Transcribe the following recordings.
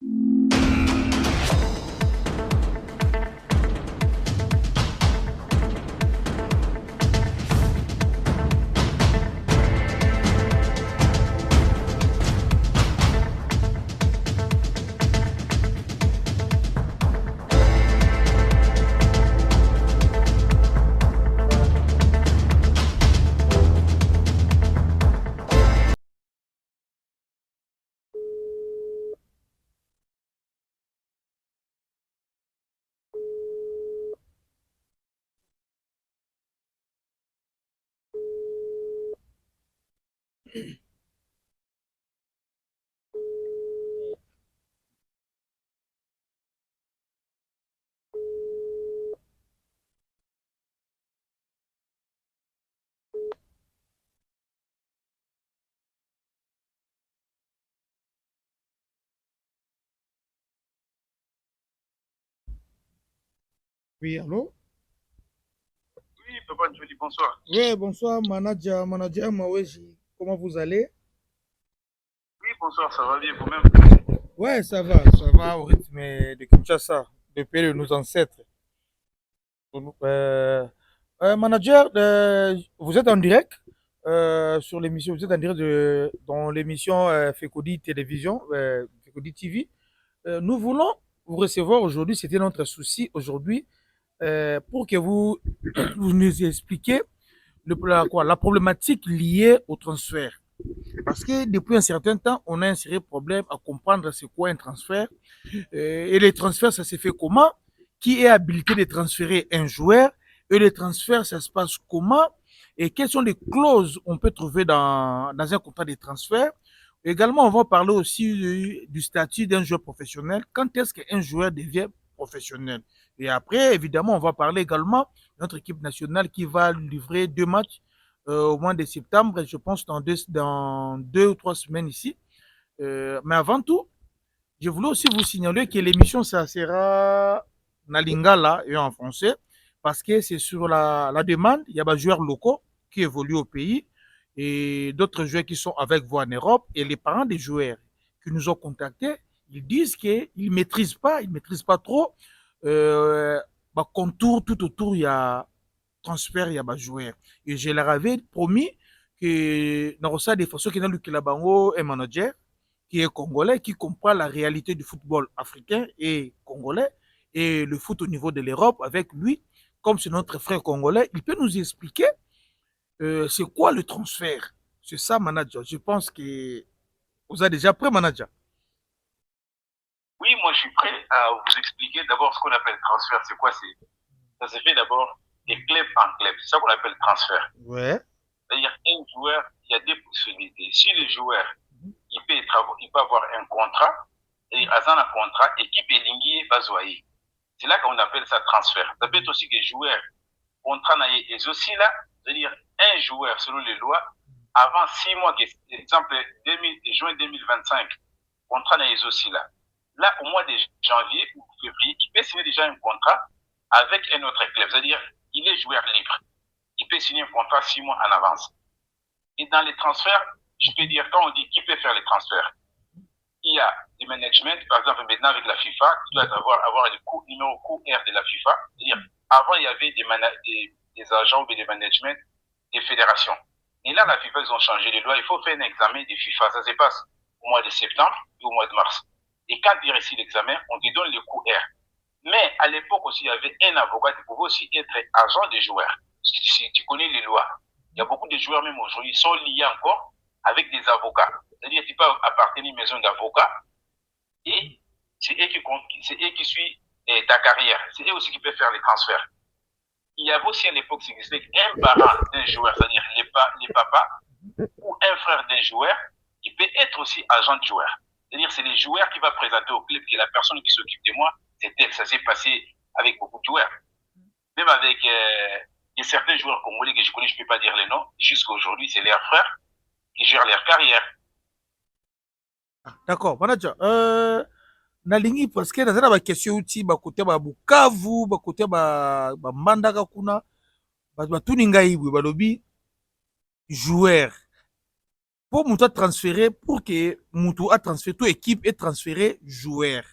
Oui, allô? Oui, Papa, je dis bonsoir. Oui, bonsoir, manager Maweji. Comment vous allez? Oui, bonsoir, ça va bien vous-même? Ouais, ça va au rythme de Kinshasa, depuis nos ancêtres. Euh, Manager, vous êtes en direct sur l'émission, vous êtes en direct dans l'émission Fekodi Télévision, Fekodi TV. Nous voulons vous recevoir aujourd'hui, c'était notre souci aujourd'hui, pour que vous, vous nous expliquiez la problématique liée au transfert. Parce que depuis un certain temps, on a un sérieux problème à comprendre c'est quoi un transfert. Et les transferts, ça se fait comment? Qui est habilité de transférer un joueur? Et les transferts, ça se passe comment? Et quelles sont les clauses qu'on peut trouver dans un contrat de transfert? Également, on va parler aussi du statut d'un joueur professionnel. Quand est-ce qu'un joueur devient professionnel? Et après, évidemment, on va parler également de notre équipe nationale qui va livrer 2 matchs au mois de septembre, je pense dans 2 ou 3 semaines ici. Mais avant tout, je voulais aussi vous signaler que l'émission, ça sera en lingala et en français, parce que c'est sur la demande. Il y a des joueurs locaux qui évoluent au pays et d'autres joueurs qui sont avec vous en Europe. Et les parents des joueurs qui nous ont contactés, ils disent qu'ils ne maîtrisent pas trop contour tout autour, il y a transfert, il y a des joueurs. Et je leur avais promis que dans ça, des façons qui n'ont bango un manager qui est congolais, qui comprend la réalité du football africain et congolais et le foot au niveau de l'Europe avec lui, comme c'est notre frère congolais, il peut nous expliquer c'est quoi le transfert. C'est ça, manager. Je pense que vous avez déjà prêt, manager. Oui, moi je suis prêt à vous expliquer d'abord ce qu'on appelle transfert. C'est quoi? Ça se fait d'abord des clubs en club. C'est ça qu'on appelle transfert. Ouais. C'est-à-dire un joueur, il y a deux possibilités. Si le joueur, il peut avoir un contrat, c'est-à-dire à un contrat, équipe est lignée, bazoyer. C'est là qu'on appelle ça transfert. Ça peut être aussi que le joueur, contrat est aussi là, c'est-à-dire un joueur selon les lois, avant 6 mois, exemple juin 2025, contrat est aussi là. Là, au mois de janvier ou février, il peut signer déjà un contrat avec un autre club. C'est-à-dire, il est joueur libre. Il peut signer un contrat 6 mois en avance. Et dans les transferts, je peux dire, quand on dit qui peut faire les transferts, il y a du management, par exemple, maintenant avec la FIFA, tu dois avoir le numéro QR de la FIFA. C'est-à-dire, avant, il y avait des agents ou des managements des fédérations. Et là, la FIFA, ils ont changé les lois. Il faut faire un examen de FIFA. Ça se passe au mois de septembre et au mois de mars. Et quand tu réussis l'examen, on te donne le QR. Mais à l'époque aussi, il y avait un avocat qui pouvait aussi être agent des joueurs. Si tu connais les lois, il y a beaucoup de joueurs même aujourd'hui, qui sont liés encore avec des avocats. C'est-à-dire que tu peux appartenir à une maison d'avocats et c'est eux qui suivent ta carrière. C'est eux aussi qui peuvent faire les transferts. Il y avait aussi à l'époque, c'est un parent d'un joueur, c'est-à-dire les papas ou un frère d'un joueur, il peut être aussi agent de joueur. C'est-à-dire c'est les joueurs qui va présenter au club que la personne qui s'occupe de moi, c'est elle. Ça s'est passé avec beaucoup de joueurs. Même avec certains joueurs congolais que je connais, je ne peux pas dire les noms. Jusqu'à aujourd'hui, c'est leurs frères qui gèrent leur carrière. D'accord, manager. Nalingi parce que nazala ba question uti ba kote ba Bukavu, ba kote ba Mbandaka kuna, ba tuni ngai balobi joueur pour Moutou a transféré, pour que Moutou a transféré, toute équipe est transféré joueur.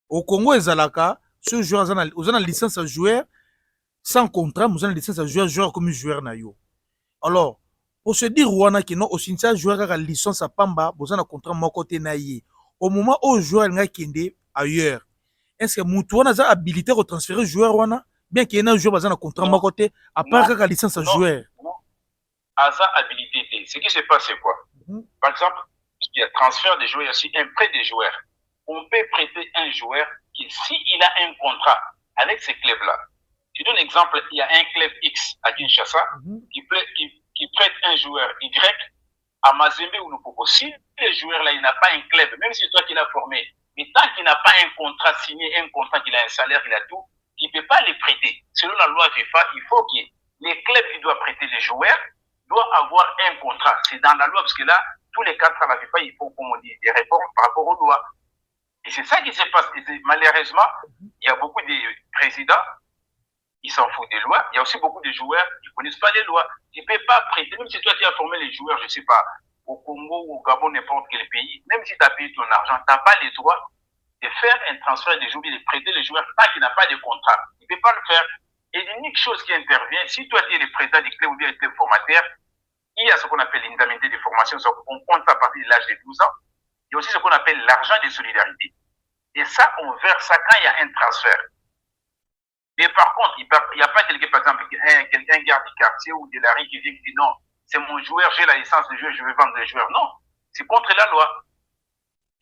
Au Congo, Ezalaka, ce joueur, vous avez une licence à joueur, sans contrat, vous avez une licence à joueur, joueur comme joueur na yo. Alors, pour se dire, Rwanda, qui non, aussi, ça joueur a une licence à Pamba, vous avez un contrat mon côté na ye. Au moment où joueur n'a kende ailleurs, est-ce que Moutou a habilité à transférer joueur Rwanda? Bien qu'il y ait un joueur, vous avez un contrat mon côté, à part la licence à joueur. Asa habilité. Ce qui se passe, c'est quoi? Par exemple, il y a transfert des joueurs, il y a aussi un prêt des joueurs. On peut prêter un joueur qui, s'il a un contrat avec ces clubs-là, je donne un exemple, il y a un club X à Kinshasa qui prête un joueur Y à Mazembe ou Lupoko. Si le joueur-là, il n'a pas un club, même si c'est toi qui l'as formé, mais tant qu'il n'a pas un contrat signé, un contrat, qu'il a un salaire, il a tout, il ne peut pas les prêter. Selon la loi FIFA, il faut que les clubs qui doivent prêter les joueurs doivent avoir un contrat. C'est dans la loi, parce que là, tous les cadres à la FIFA, il faut, comme on dit, des réformes par rapport aux lois. Et c'est ça qui se passe. Et malheureusement, il y a beaucoup de présidents, ils s'en foutent des lois. Il y a aussi beaucoup de joueurs qui ne connaissent pas les lois. Tu ne peux pas prêter, même si toi tu as formé les joueurs, je ne sais pas, au Congo ou au Gabon, n'importe quel pays, même si tu as payé ton argent, tu n'as pas les droits de faire un transfert de joueurs, de prêter les joueurs tant qu'il n'a pas de contrat. Il ne peut pas le faire. Et l'unique chose qui intervient, si toi tu es le président du club ou bien le club formateur, il y a ce qu'on appelle l'indemnité de formation, on compte ça à partir de l'âge de 12 ans. Il y a aussi ce qu'on appelle l'argent de solidarité. Et ça, on verse ça quand il y a un transfert. Mais par contre, il n'y a pas quelqu'un, par exemple, un garde du quartier ou de la rue qui vient et dit non, c'est mon joueur, j'ai la licence de joueur, je vais vendre les joueurs. Non, c'est contre la loi.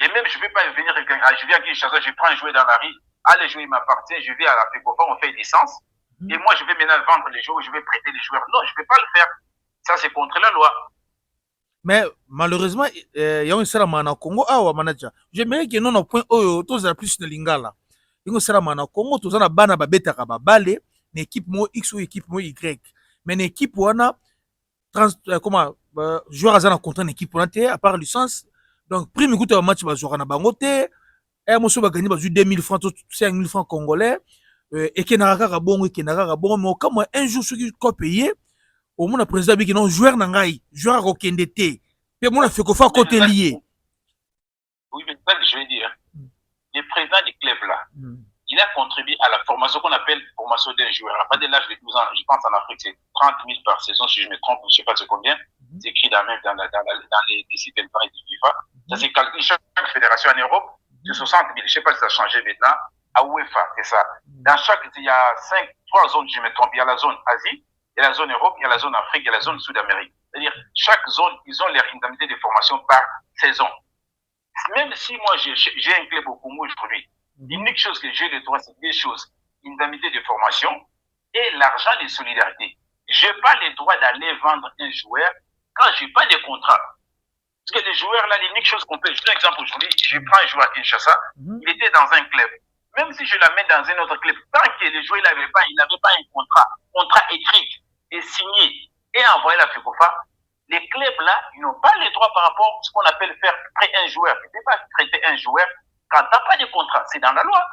Et même, je ne vais pas venir, je viens à Kinshasa, je prends un joueur dans la rue, le joueur il m'appartient, je vais à la FECOFA, on fait une licence, et moi je vais maintenant vendre les joueurs, je vais prêter les joueurs. Non, je ne peux pas le faire. Ça, c'est contre la loi. Mais malheureusement, il y a un seul au Congo, manager. J'aimerais que nous, au point où tous les plus de lingala. Il y a un seul au Congo, tous les bana babeta kabale, une équipe mo X ou équipe mo Y. Mais une équipe où on a comment joueur azana contre une équipe à part licence. Donc premier coup de match ba joueur na bangote, et mo so ba gagner ba 2000 francs, 5000 francs congolais. Et qui n'a pas bon, qui n'a pas bon, mais comme un jour ce qui est payé. Au moins, le président dit que non, joueur n'angaï, joueur à aucun d'été. Puis, moi, fait qu'on fait côté lié. Oui, mais ça que je veux dire, le président du club là, il a contribué à la formation qu'on appelle formation d'un joueur. À partir de l'âge de 12 ans, je pense en Afrique, c'est 30 000 par saison, si je me trompe, je ne sais pas c'est combien. C'est écrit dans les sites internet du FIFA. Ça s'est calculé chaque fédération en Europe, c'est 60 000. Je ne sais pas si ça a changé maintenant. À UEFA, c'est ça. Dans chaque, il y a 3 zones, je me trompe. Il y a la zone Asie, il y a la zone Europe, il y a la zone Afrique, il y a la zone Sud-Amérique. C'est-à-dire, chaque zone, ils ont leur indemnité de formation par saison. Même si moi, j'ai un club au Congo aujourd'hui, l'unique chose que j'ai le droit, c'est deux choses. Indemnité de formation et l'argent de solidarité. Je n'ai pas le droit d'aller vendre un joueur quand je n'ai pas de contrat. Parce que les joueurs, là, l'unique chose qu'on peut... Je donne un exemple aujourd'hui, je prends un joueur à Kinshasa, il était dans un club. Même si je l'amène dans un autre club, tant que le joueur n'avait pas un contrat écrit et signé et envoyé à la FECOFA, les clubs là, ils n'ont pas les droits par rapport à ce qu'on appelle faire prêter un joueur. Tu ne peux pas prêter un joueur quand tu n'as pas de contrat. C'est dans la loi.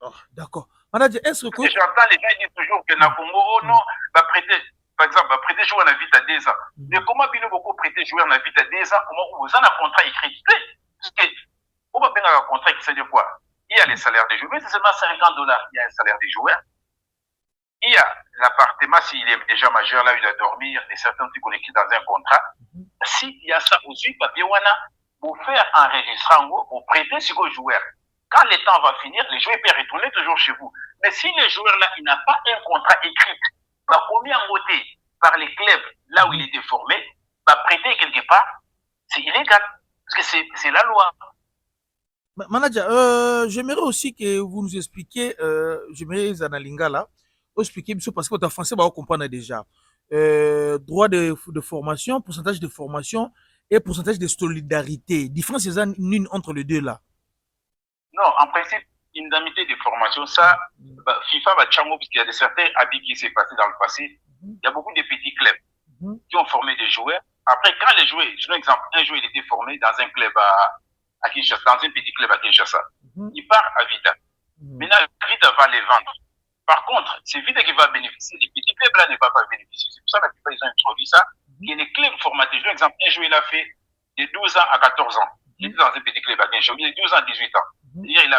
Oh, d'accord. Manager, est-ce que... J'entends les gens dire toujours que Nakongo, oh non, va prêter, par exemple, va prêter joueur à vite à 2 ans. Mais comment bien beaucoup prêter joueur à vite à 2 ans, comment vous avez un contrat écrit? Parce que, on va bien avoir un contrat qui sait de quoi? Il y a les salaires des joueurs, mais c'est seulement $50. Il y a un salaire des joueurs. Il y a l'appartement, s'il est déjà majeur, là où il doit dormir, et certains trucs qu'on écrit dans un contrat. S'il y a ça aussi, papier, pour faire enregistrer, pour prêter sur vos joueurs. Quand le temps va finir, les joueurs peuvent retourner toujours chez vous. Mais si le joueur-là, il n'a pas un contrat écrit, va combien voté par les clubs, là où il était formé, va prêter quelque part, c'est illégal. Parce que c'est la loi. Manager, j'aimerais aussi que vous nous expliquiez, j'aimerais Zanalinga là, expliquer, parce que votre français va comprendre déjà. Droit de formation, pourcentage de formation et pourcentage de solidarité. Différence une entre les deux là. Non, en principe, indemnité de formation, ça, FIFA va tchango, parce qu'il y a certains habits qui s'est passé dans le passé. Il y a beaucoup de petits clubs qui ont formé des joueurs. Après, quand les joueurs, je donne un exemple, un joueur il était formé dans un club à Kinshasa, dans un petit club à Kinshasa. Il part à Vida. Maintenant, Vida va les vendre. Par contre, c'est Vida qui va bénéficier. Les petits clubs là ne vont pas bénéficier. C'est pour ça que ils ont introduit ça. Et les clubs formatés, je donne un exemple, un joueur, il a fait de 12 ans à 14 ans. Il était dans un petit club à Kinshasa, il a 12 ans à 18 ans. C'est-à-dire, il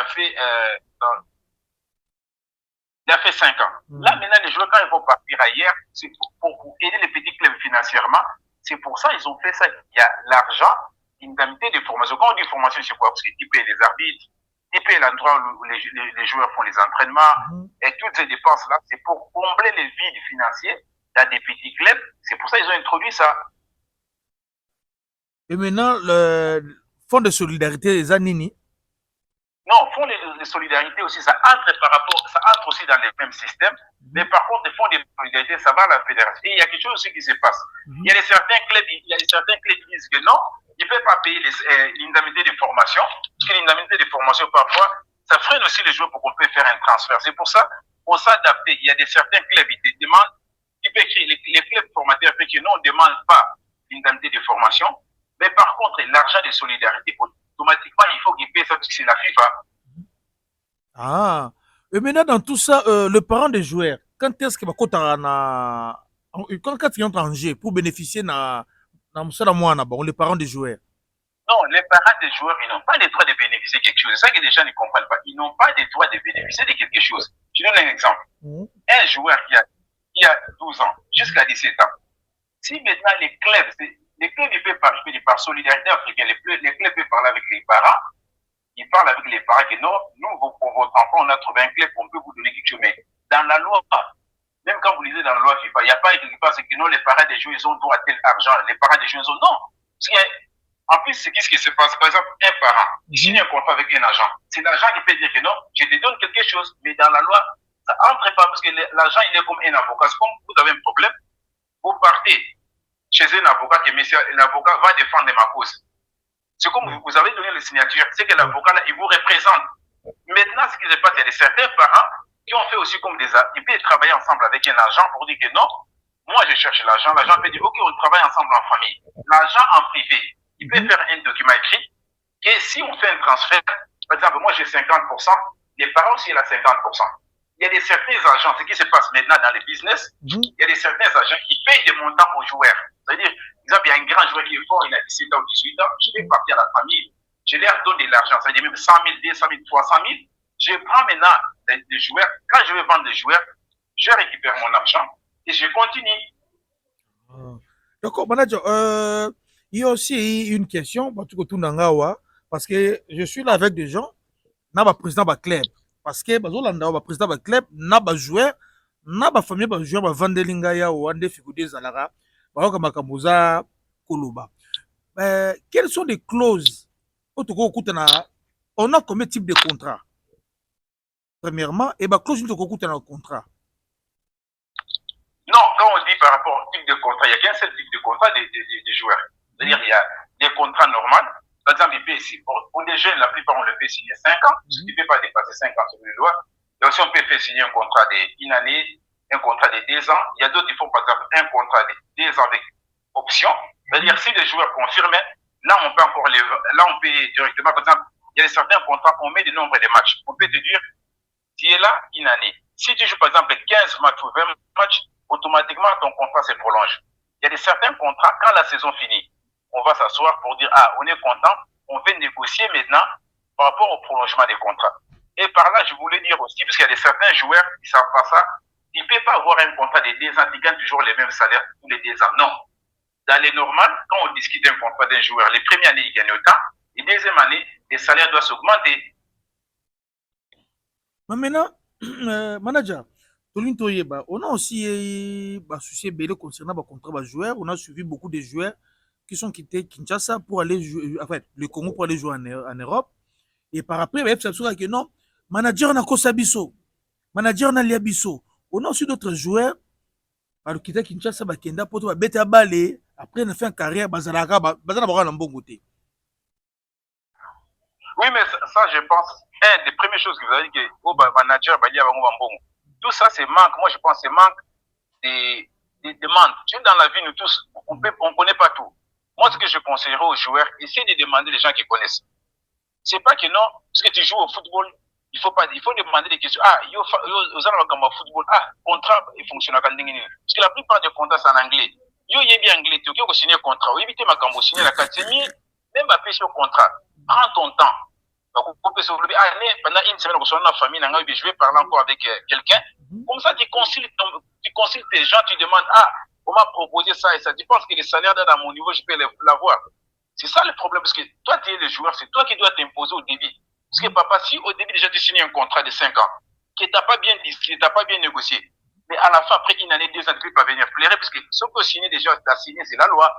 a fait 5 ans. Là, maintenant, les joueurs, quand ils vont partir ailleurs, c'est pour aider les petits clubs financièrement. C'est pour ça qu'ils ont fait ça. Il y a l'argent, l'indemnité de formation. Quand on dit formation, c'est quoi? Parce que tu payes les arbitres, tu payes l'endroit où les joueurs font les entraînements, et toutes ces dépenses-là, c'est pour combler les vides financiers dans des petits clubs. C'est pour ça qu'ils ont introduit ça. Et maintenant, le fonds de solidarité des Anini. Non, fonds de solidarité aussi, ça entre aussi dans les mêmes systèmes. Mais par contre, les fonds de solidarité, ça va à la fédération. Et il y a quelque chose aussi qui se passe. Il y a certains clubs qui disent que non, ils ne peuvent pas payer l'indemnité de formation. Parce que l'indemnité de formation, parfois, ça freine aussi les joueurs pour qu'on puisse faire un transfert. C'est pour ça qu'on s'adapte. Il y a certains clubs qui te demandent, les clubs formateurs peuvent dire non, on ne demande pas l'indemnité de formation. Mais par contre, l'argent de solidarité, automatiquement, il faut qu'il paye ça parce que c'est la FIFA. Ah. Et maintenant, dans tout ça, le parent des joueurs, quand est-ce qu'il va quand il entre en jeu pour bénéficier de les parents des joueurs? Non, les parents des joueurs, ils n'ont pas le droit de bénéficier de quelque chose. C'est ça que les gens ne comprennent pas. Ils n'ont pas le droit de bénéficier de quelque chose. Je donne un exemple. Un joueur qui a 12 ans jusqu'à 17 ans, si maintenant les clubs ils peuvent participer par solidarité africaine, les clubs peuvent parler avec les parents, ils parlent avec les parents que non, nous, pour votre enfant, on a trouvé un club, on peut vous donner quelque chose. Mais dans la loi, même quand vous lisez dans la loi FIFA, il n'y a pas quelque part, c'est que non, les parents des joueurs, ils ont droit à tel argent, les parents des joueurs, ils ont non. En plus, c'est qu'est-ce qui se passe? Par exemple, un parent, il signe un contrat avec un agent. C'est l'agent qui peut dire que non, je te donne quelque chose, mais dans la loi, ça entre pas parce que l'agent, il est comme un avocat. C'est comme vous avez un problème, vous partez chez un avocat que l'avocat va défendre ma cause. C'est comme vous avez donné la signature, c'est que l'avocat, là, il vous représente. Maintenant, ce qui se passe, il y a certains parents qui ont fait aussi comme ils peuvent travailler ensemble avec un agent pour dire que non, moi je cherche l'argent, l'agent peut dire ok, on travaille ensemble en famille. L'agent en privé, il peut faire un document écrit que si on fait un transfert, par exemple, moi j'ai 50%, les parents aussi ils ont 50%. Il y a certains agents, ce qui se passe maintenant dans les business, il y a certains agents qui payent des montants aux joueurs. C'est-à-dire, exemple, il y a un grand joueur qui est fort, il a 17 ans ou 18 ans, je vais partir à la famille, je leur donne de l'argent, c'est-à-dire même 100 000, 200 000, 300 000, je prends maintenant des joueurs, quand je vais vendre des joueurs, je récupère mon argent et je continue. D'accord, manager, il y a aussi une question, parce que je suis là avec des gens, na ba président ba club, parce que bazolanda ba président ba club, na ba joueur, na ba famille ba joueur ba vandelinga ya wande fikude zalara, ba ka makamboza koloba. Quelles sont les clauses? On a combien de types de contrats? Premièrement, et bah clause de contrat. Non, quand on dit par rapport au type de contrat, il n'y a qu'un seul type de contrat des joueurs. C'est-à-dire il y a des contrats normaux. Par exemple, pour les jeunes, la plupart, on le fait signer 5 ans. Il ne peut pas dépasser 5 ans sur les lois. Et aussi, on peut faire signer un contrat d'une année, un contrat de 2 ans. Il y a d'autres qui font, par exemple, un contrat de 2 ans avec option. C'est-à-dire, si les joueurs confirment, là, on peut directement, par exemple, il y a certains contrats, on met le nombre de matchs. On peut te dire, tu es là une année. Si tu joues, par exemple, 15 matchs ou 20 matchs, automatiquement, ton contrat se prolonge. Il y a certains contrats, quand la saison finit, on va s'asseoir pour dire, ah, on est content, on va négocier maintenant par rapport au prolongement des contrats. Et par là, je voulais dire aussi, parce qu'il y a certains joueurs qui ne savent pas ça, ils ne peuvent pas avoir un contrat de 2 ans, ils gagnent toujours les mêmes salaires tous les 2 ans. Non. Dans les normales, quand on discute d'un contrat d'un joueur, les premières années, il gagne autant, et deuxième année, les salaires doivent s'augmenter. Mais maintenant, manager, on a aussi souci concernant le contrat de joueurs. On a suivi beaucoup de joueurs qui sont quittés Kinshasa pour aller jouer, en fait, le Congo pour aller jouer en Europe. Et par après, il y a que non, manager n'a Kosabiso, manager n'a Liabiso. On a aussi d'autres joueurs qui quittent Kinshasa pour bête à balai. Après, on a fait une carrière, Bazalaka, Bazalaka, bon côté. Oui, mais ça, je pense, une des premières choses que vous avez dit, que oh, manager, tout ça, c'est manque. Moi, je pense que c'est manque des demandes. Dans la vie, nous tous, on ne connaît pas tout. Moi, ce que je conseillerais aux joueurs, essayez de demander les gens qui connaissent. C'est pas que non, parce que tu joues au football, il faut demander des questions. Ah, vous allez au football, ah, contrat, il fonctionne à Parce que la plupart des contrats, c'est en anglais. Yo yebi anglais tu ko signer contrat, oui bité makambo signer la katemi, même pas pêcher au contrat. Prends ton temps. Donc pendant une semaine on la famille, je vais parler encore avec quelqu'un. Comme ça tu consultes tes gens, tu demandes on m'a proposé ça et ça. Tu penses que les salaires à mon niveau, je peux l'avoir. C'est ça le problème, parce que toi tu es le joueur, c'est toi qui dois t'imposer au début. Parce que papa, si au début déjà tu signes un contrat de 5 ans, que tu n'as pas bien discuté, tu n'as pas bien négocié, mais à la fin, après une année, 2 ans, tu ne peux pas venir pleurer, parce que ce que signé déjà, tu as signé, c'est la loi.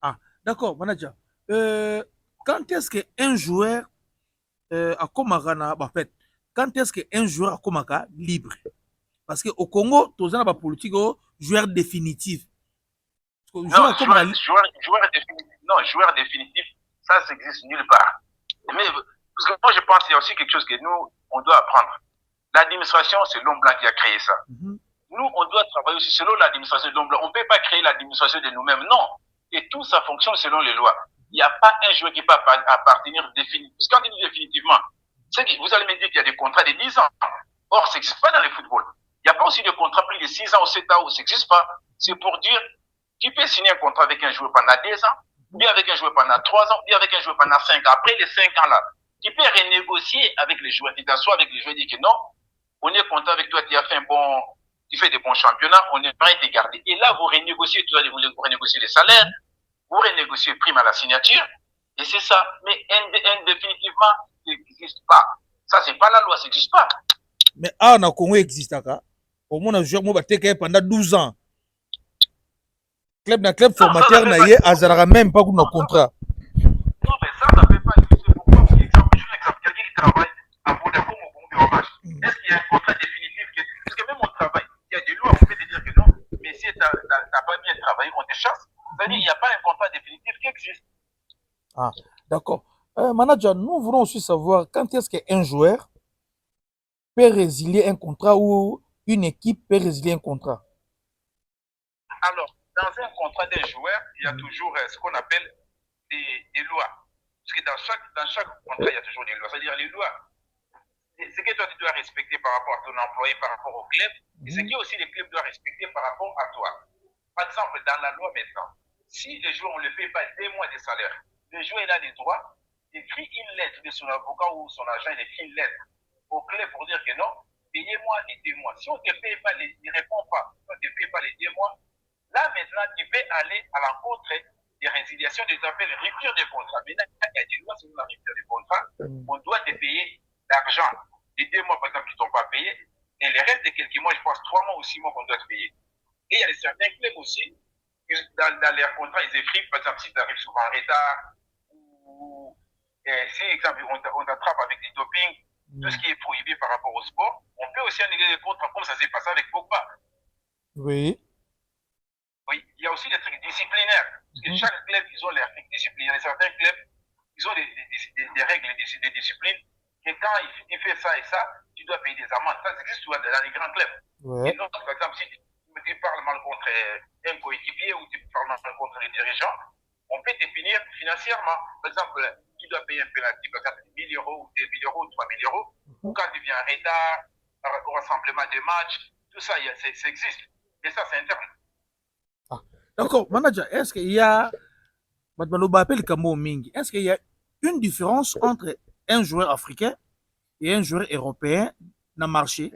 Ah, d'accord, manager. Quand est-ce qu'un joueur a Komagana, en fait, quand est-ce qu'un joueur a Komaga libre? Parce qu'au Congo, tu as une politique joueur définitif. Non, joueur définitif, ça n'existe nulle part. Mais, parce que moi, je pense qu'il y a aussi quelque chose que nous, on doit apprendre. L'administration, c'est l'homme blanc qui a créé ça. Nous, on doit travailler aussi selon l'administration de l'homme blanc. On ne peut pas créer l'administration de nous-mêmes, non. Et tout ça fonctionne selon les lois. Il n'y a pas un joueur qui peut appartenir définitivement. Parce que quand il dit définitivement, vous allez me dire qu'il y a des contrats de 10 ans. Or, ça n'existe pas dans le football. Il n'y a pas aussi de contrats plus de 6 ans ou 7 ans, ça n'existe pas. C'est pour dire, tu peux signer un contrat avec un joueur pendant 2 ans, bien avec un joueur pendant 3 ans, bien avec un joueur pendant 5 ans. Après les 5 ans là, tu peux renégocier avec les joueurs. Tu t'assois avec les joueurs et dire que non, on est content avec toi, tu as fait tu fais des bons championnats, on est prêt à te garder. Et là, vous renégociez, vous renégociez les salaires, vous renégociez le prime à la signature, et c'est ça. Mais définitivement, ça n'existe pas. Ça, c'est pas la loi, ça n'existe pas. Mais en Congo, il existe. Au moins, un joueur pendant 12 ans. Club formateur, il même pas de contrat. Non, mais ça ne peut pas exister. Pourquoi? Par exemple, quelqu'un qui travaille à Vodacom au Congo, est-ce qu'il y a un contrat définitif? Parce que même au travail, il y a des lois, on peut te dire que non, mais si tu n'as pas bien travaillé, on te chasse. C'est-à-dire qu'il n'y a pas un contrat définitif qui existe. Ah, d'accord. Manager, nous voulons aussi savoir quand est-ce qu'un joueur peut résilier un contrat ou une équipe peut résilier un contrat. Alors, dans un contrat d'un joueur, il y a toujours ce qu'on appelle des lois. Parce que dans chaque contrat, il y a toujours des lois. C'est-à-dire les lois, ce que toi tu dois respecter par rapport à ton employé, par rapport au club, et ce que aussi les clubs doivent respecter par rapport à toi. Par exemple, dans la loi maintenant, si le joueur, on ne le paye pas 2 mois de salaire, le joueur il a des droits, il écrit une lettre de son avocat ou son agent, il écrit une lettre au club pour dire que non, payez-moi les 2 mois. Si on ne te paye pas, il ne répond pas, si on ne te paye pas les 2 mois, là maintenant, tu peux aller à l'encontre des résiliations, des appels, rupture de contrat. Maintenant, quand il y a des lois sur la rupture de contrat, on doit te payer l'argent. Les 2 mois, par exemple, qui ne t'ont pas payé, et les restes de quelques mois, je pense 3 mois ou 6 mois qu'on doit te payer. Et il y a certains clubs aussi, dans leurs contrats, ils écrivent, par exemple, si tu arrives souvent en retard, ou si, exemple, on t'attrape avec des dopings, tout ce qui est prohibé par rapport au sport, on peut aussi annuler les contrats, comme ça s'est passé avec Pogba. Oui. Oui, il y a aussi des trucs disciplinaires. Parce que chaque club, ils ont leurs trucs disciplinaires. Certains clubs, ils ont des règles, des disciplines. Et quand il fait ça et ça, tu dois payer des amendes. Ça existe souvent dans les grands clubs. Ouais. Et donc, par exemple, si tu parles mal contre un coéquipier ou tu parles mal contre les dirigeants, on peut te punir financièrement. Par exemple, tu dois payer un penalty, par exemple, 1 000 euros, 2 000 euros, 3 000 euros. Ou quand tu viens en retard, au rassemblement des matchs, tout ça, ça existe. Et ça, c'est interne. Ah. D'accord, manager, est-ce qu'il y a est-ce qu'il y a une différence entre un joueur africain et un joueur européen dans le marché?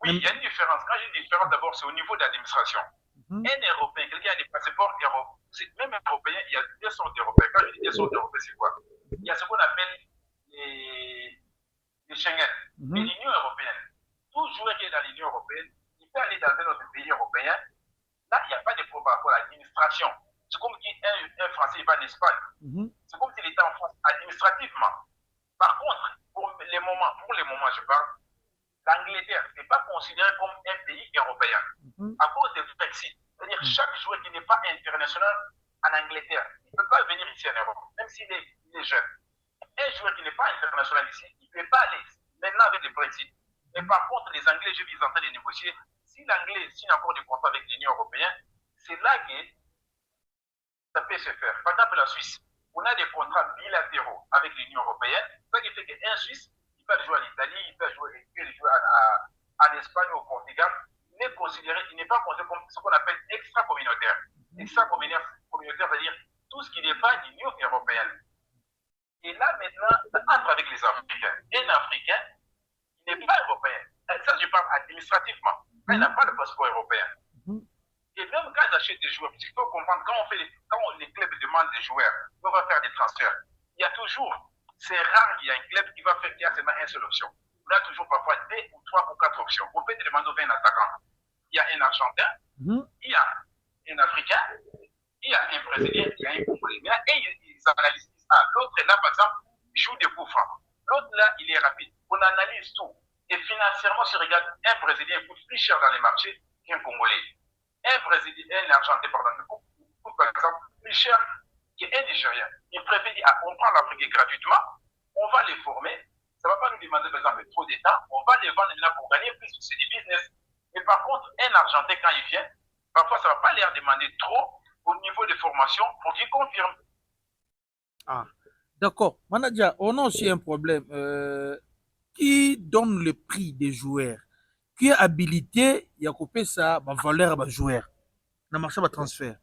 Oui, il y a une différence. Quand j'ai une différence, d'abord, c'est au niveau de l'administration. Un Européen, quelqu'un a des passeports européens, même un Européen, il y a 2 sortes d'Européens. Quand je dis 2 sortes d'Européens, c'est quoi? Il y a ce qu'on appelle les Schengen, mais l'Union européenne. Tout joueur qui est dans l'Union européenne, il peut aller dans un autre pays européen. Là, il n'y a pas de problème par rapport à l'administration. C'est comme si un Français va en Espagne. C'est comme s'il était en France administrativement. Par contre, pour les moments, je parle, l'Angleterre n'est pas considéré comme un pays européen à cause du Brexit. C'est-à-dire chaque joueur qui n'est pas international en Angleterre, il ne peut pas venir ici en Europe, même s'il est jeune. Un joueur qui n'est pas international ici, il ne peut pas aller maintenant avec le Brexit. Mais par contre, les Anglais, je vis en train de négocier. Si l'Anglais signe encore des contrats avec l'Union européenne, c'est là que ça peut se faire. Par exemple, la Suisse, on a des contrats bilatéraux avec l'Union européenne, ce qui fait qu'un Suisse, il peut jouer en Italie, il peut jouer en Espagne ou au Portugal, n'est considéré, il n'est pas considéré comme ce qu'on appelle extra-communautaire. Extra-communautaire, c'est-à-dire tout ce qui n'est pas l'Union européenne. Et là, maintenant, entre avec les Africains. Un Africain, il n'est pas européen. Ça, je parle administrativement. Il n'a pas le passeport européen. Et même quand ils achètent des joueurs, parce qu'il faut comprendre, quand les clubs demandent des joueurs, on va faire des transferts. Il y a toujours, c'est rare qu'il y a un club qui va faire qu'il y a seulement une seule option. On a toujours parfois 2 ou 3 ou 4 options. On peut te demander aux 20 attaquants. Il y a un Argentin, il y a un Africain, il y a un Brésilien, il y a un Congolais. Et ils analysent ça. L'autre là, par exemple, il joue des coups francs. L'autre là, il est rapide. On analyse tout. Et financièrement, si on regarde, un Brésilien coûte plus cher dans les marchés qu'un Congolais. Un Brésilien, un Argentin, pardon, coûte par exemple plus cher qu'un Nigérien. Il préfère dire, on prend l'Afrique gratuitement, on va les former. Ça ne va pas nous demander, par exemple, trop d'état. On va les vendre maintenant pour gagner plus, c'est du business. Mais par contre, un Argentin, quand il vient, parfois, ça ne va pas leur demander trop au niveau de formation pour qu'il confirme. Ah, d'accord. Manager, on a aussi un problème. Qui donne le prix des joueurs? Qui est habilité à couper ça, ma valeur à joueur? Dans le marché de transfert.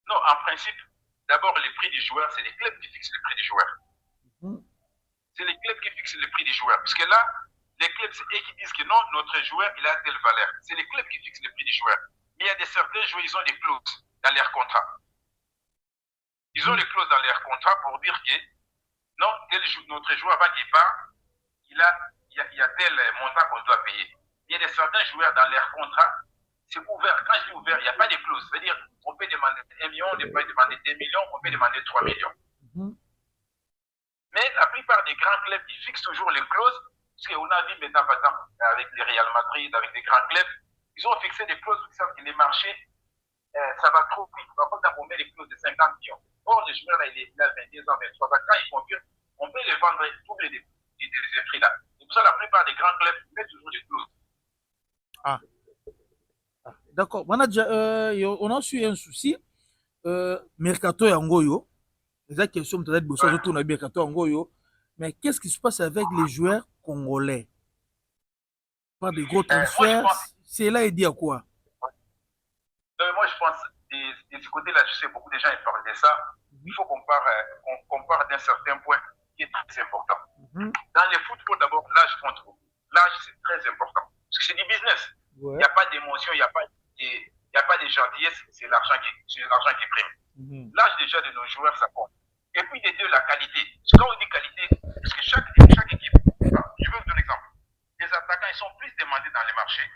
Non, en principe, d'abord, les prix des joueurs, c'est les clubs qui fixent le prix des joueurs. C'est les clubs qui fixent le prix des joueurs. Parce que là, les clubs, c'est eux qui disent que non, notre joueur, il a telle valeur. C'est les clubs qui fixent le prix des joueurs. Mais il y a certains joueurs, ils ont des clauses dans leur contrat. Ils ont des clauses dans leur contrat pour dire que non, notre joueur, avant qu'il part, il y a tel montant qu'on doit payer. Il y a certains joueurs dans leur contrat, c'est ouvert. Quand je dis ouvert, il n'y a pas de clause. C'est-à-dire, on peut demander 1 million, on peut demander 2 millions, on peut demander 3 millions. Mais la plupart des grands clubs, ils fixent toujours les clauses. Parce qu'on a vu maintenant, par exemple, avec les Real Madrid, avec les grands clubs, ils ont fixé des clauses qui savent que les marchés, ça va trop vite. Par contre, on met les clauses de 50 millions. Or, le joueur, là, il a 22 ans, 23 ans. Quand il confirme, on peut les vendre double des prix-là. C'est pour ça que la plupart des grands clubs mettent toujours des clauses. Ah. D'accord. Manager, on a su un souci. Mercato Yangoyo. Les questions peut-être pour ça, je tourne à Mercato Yangoyo. Mais qu'est-ce qui se passe avec les joueurs congolais? Pas de gros transferts. C'est là, il dit à quoi? Moi, je pense, de ce côté-là, je sais, beaucoup de gens parlent de ça. Il faut qu'on part d'un certain point qui est très important. Dans le football, d'abord, l'âge compte beaucoup. L'âge, c'est très important. Parce que c'est du business. Il n'y a pas d'émotion, il n'y a pas de gentillesse, c'est l'argent qui prime. L'âge déjà de nos joueurs, ça compte. Et puis, les deux, la qualité. Quand on dit qualité, parce que chaque équipe, je vais vous donner un exemple. Les attaquants, ils sont plus demandés dans les marchés.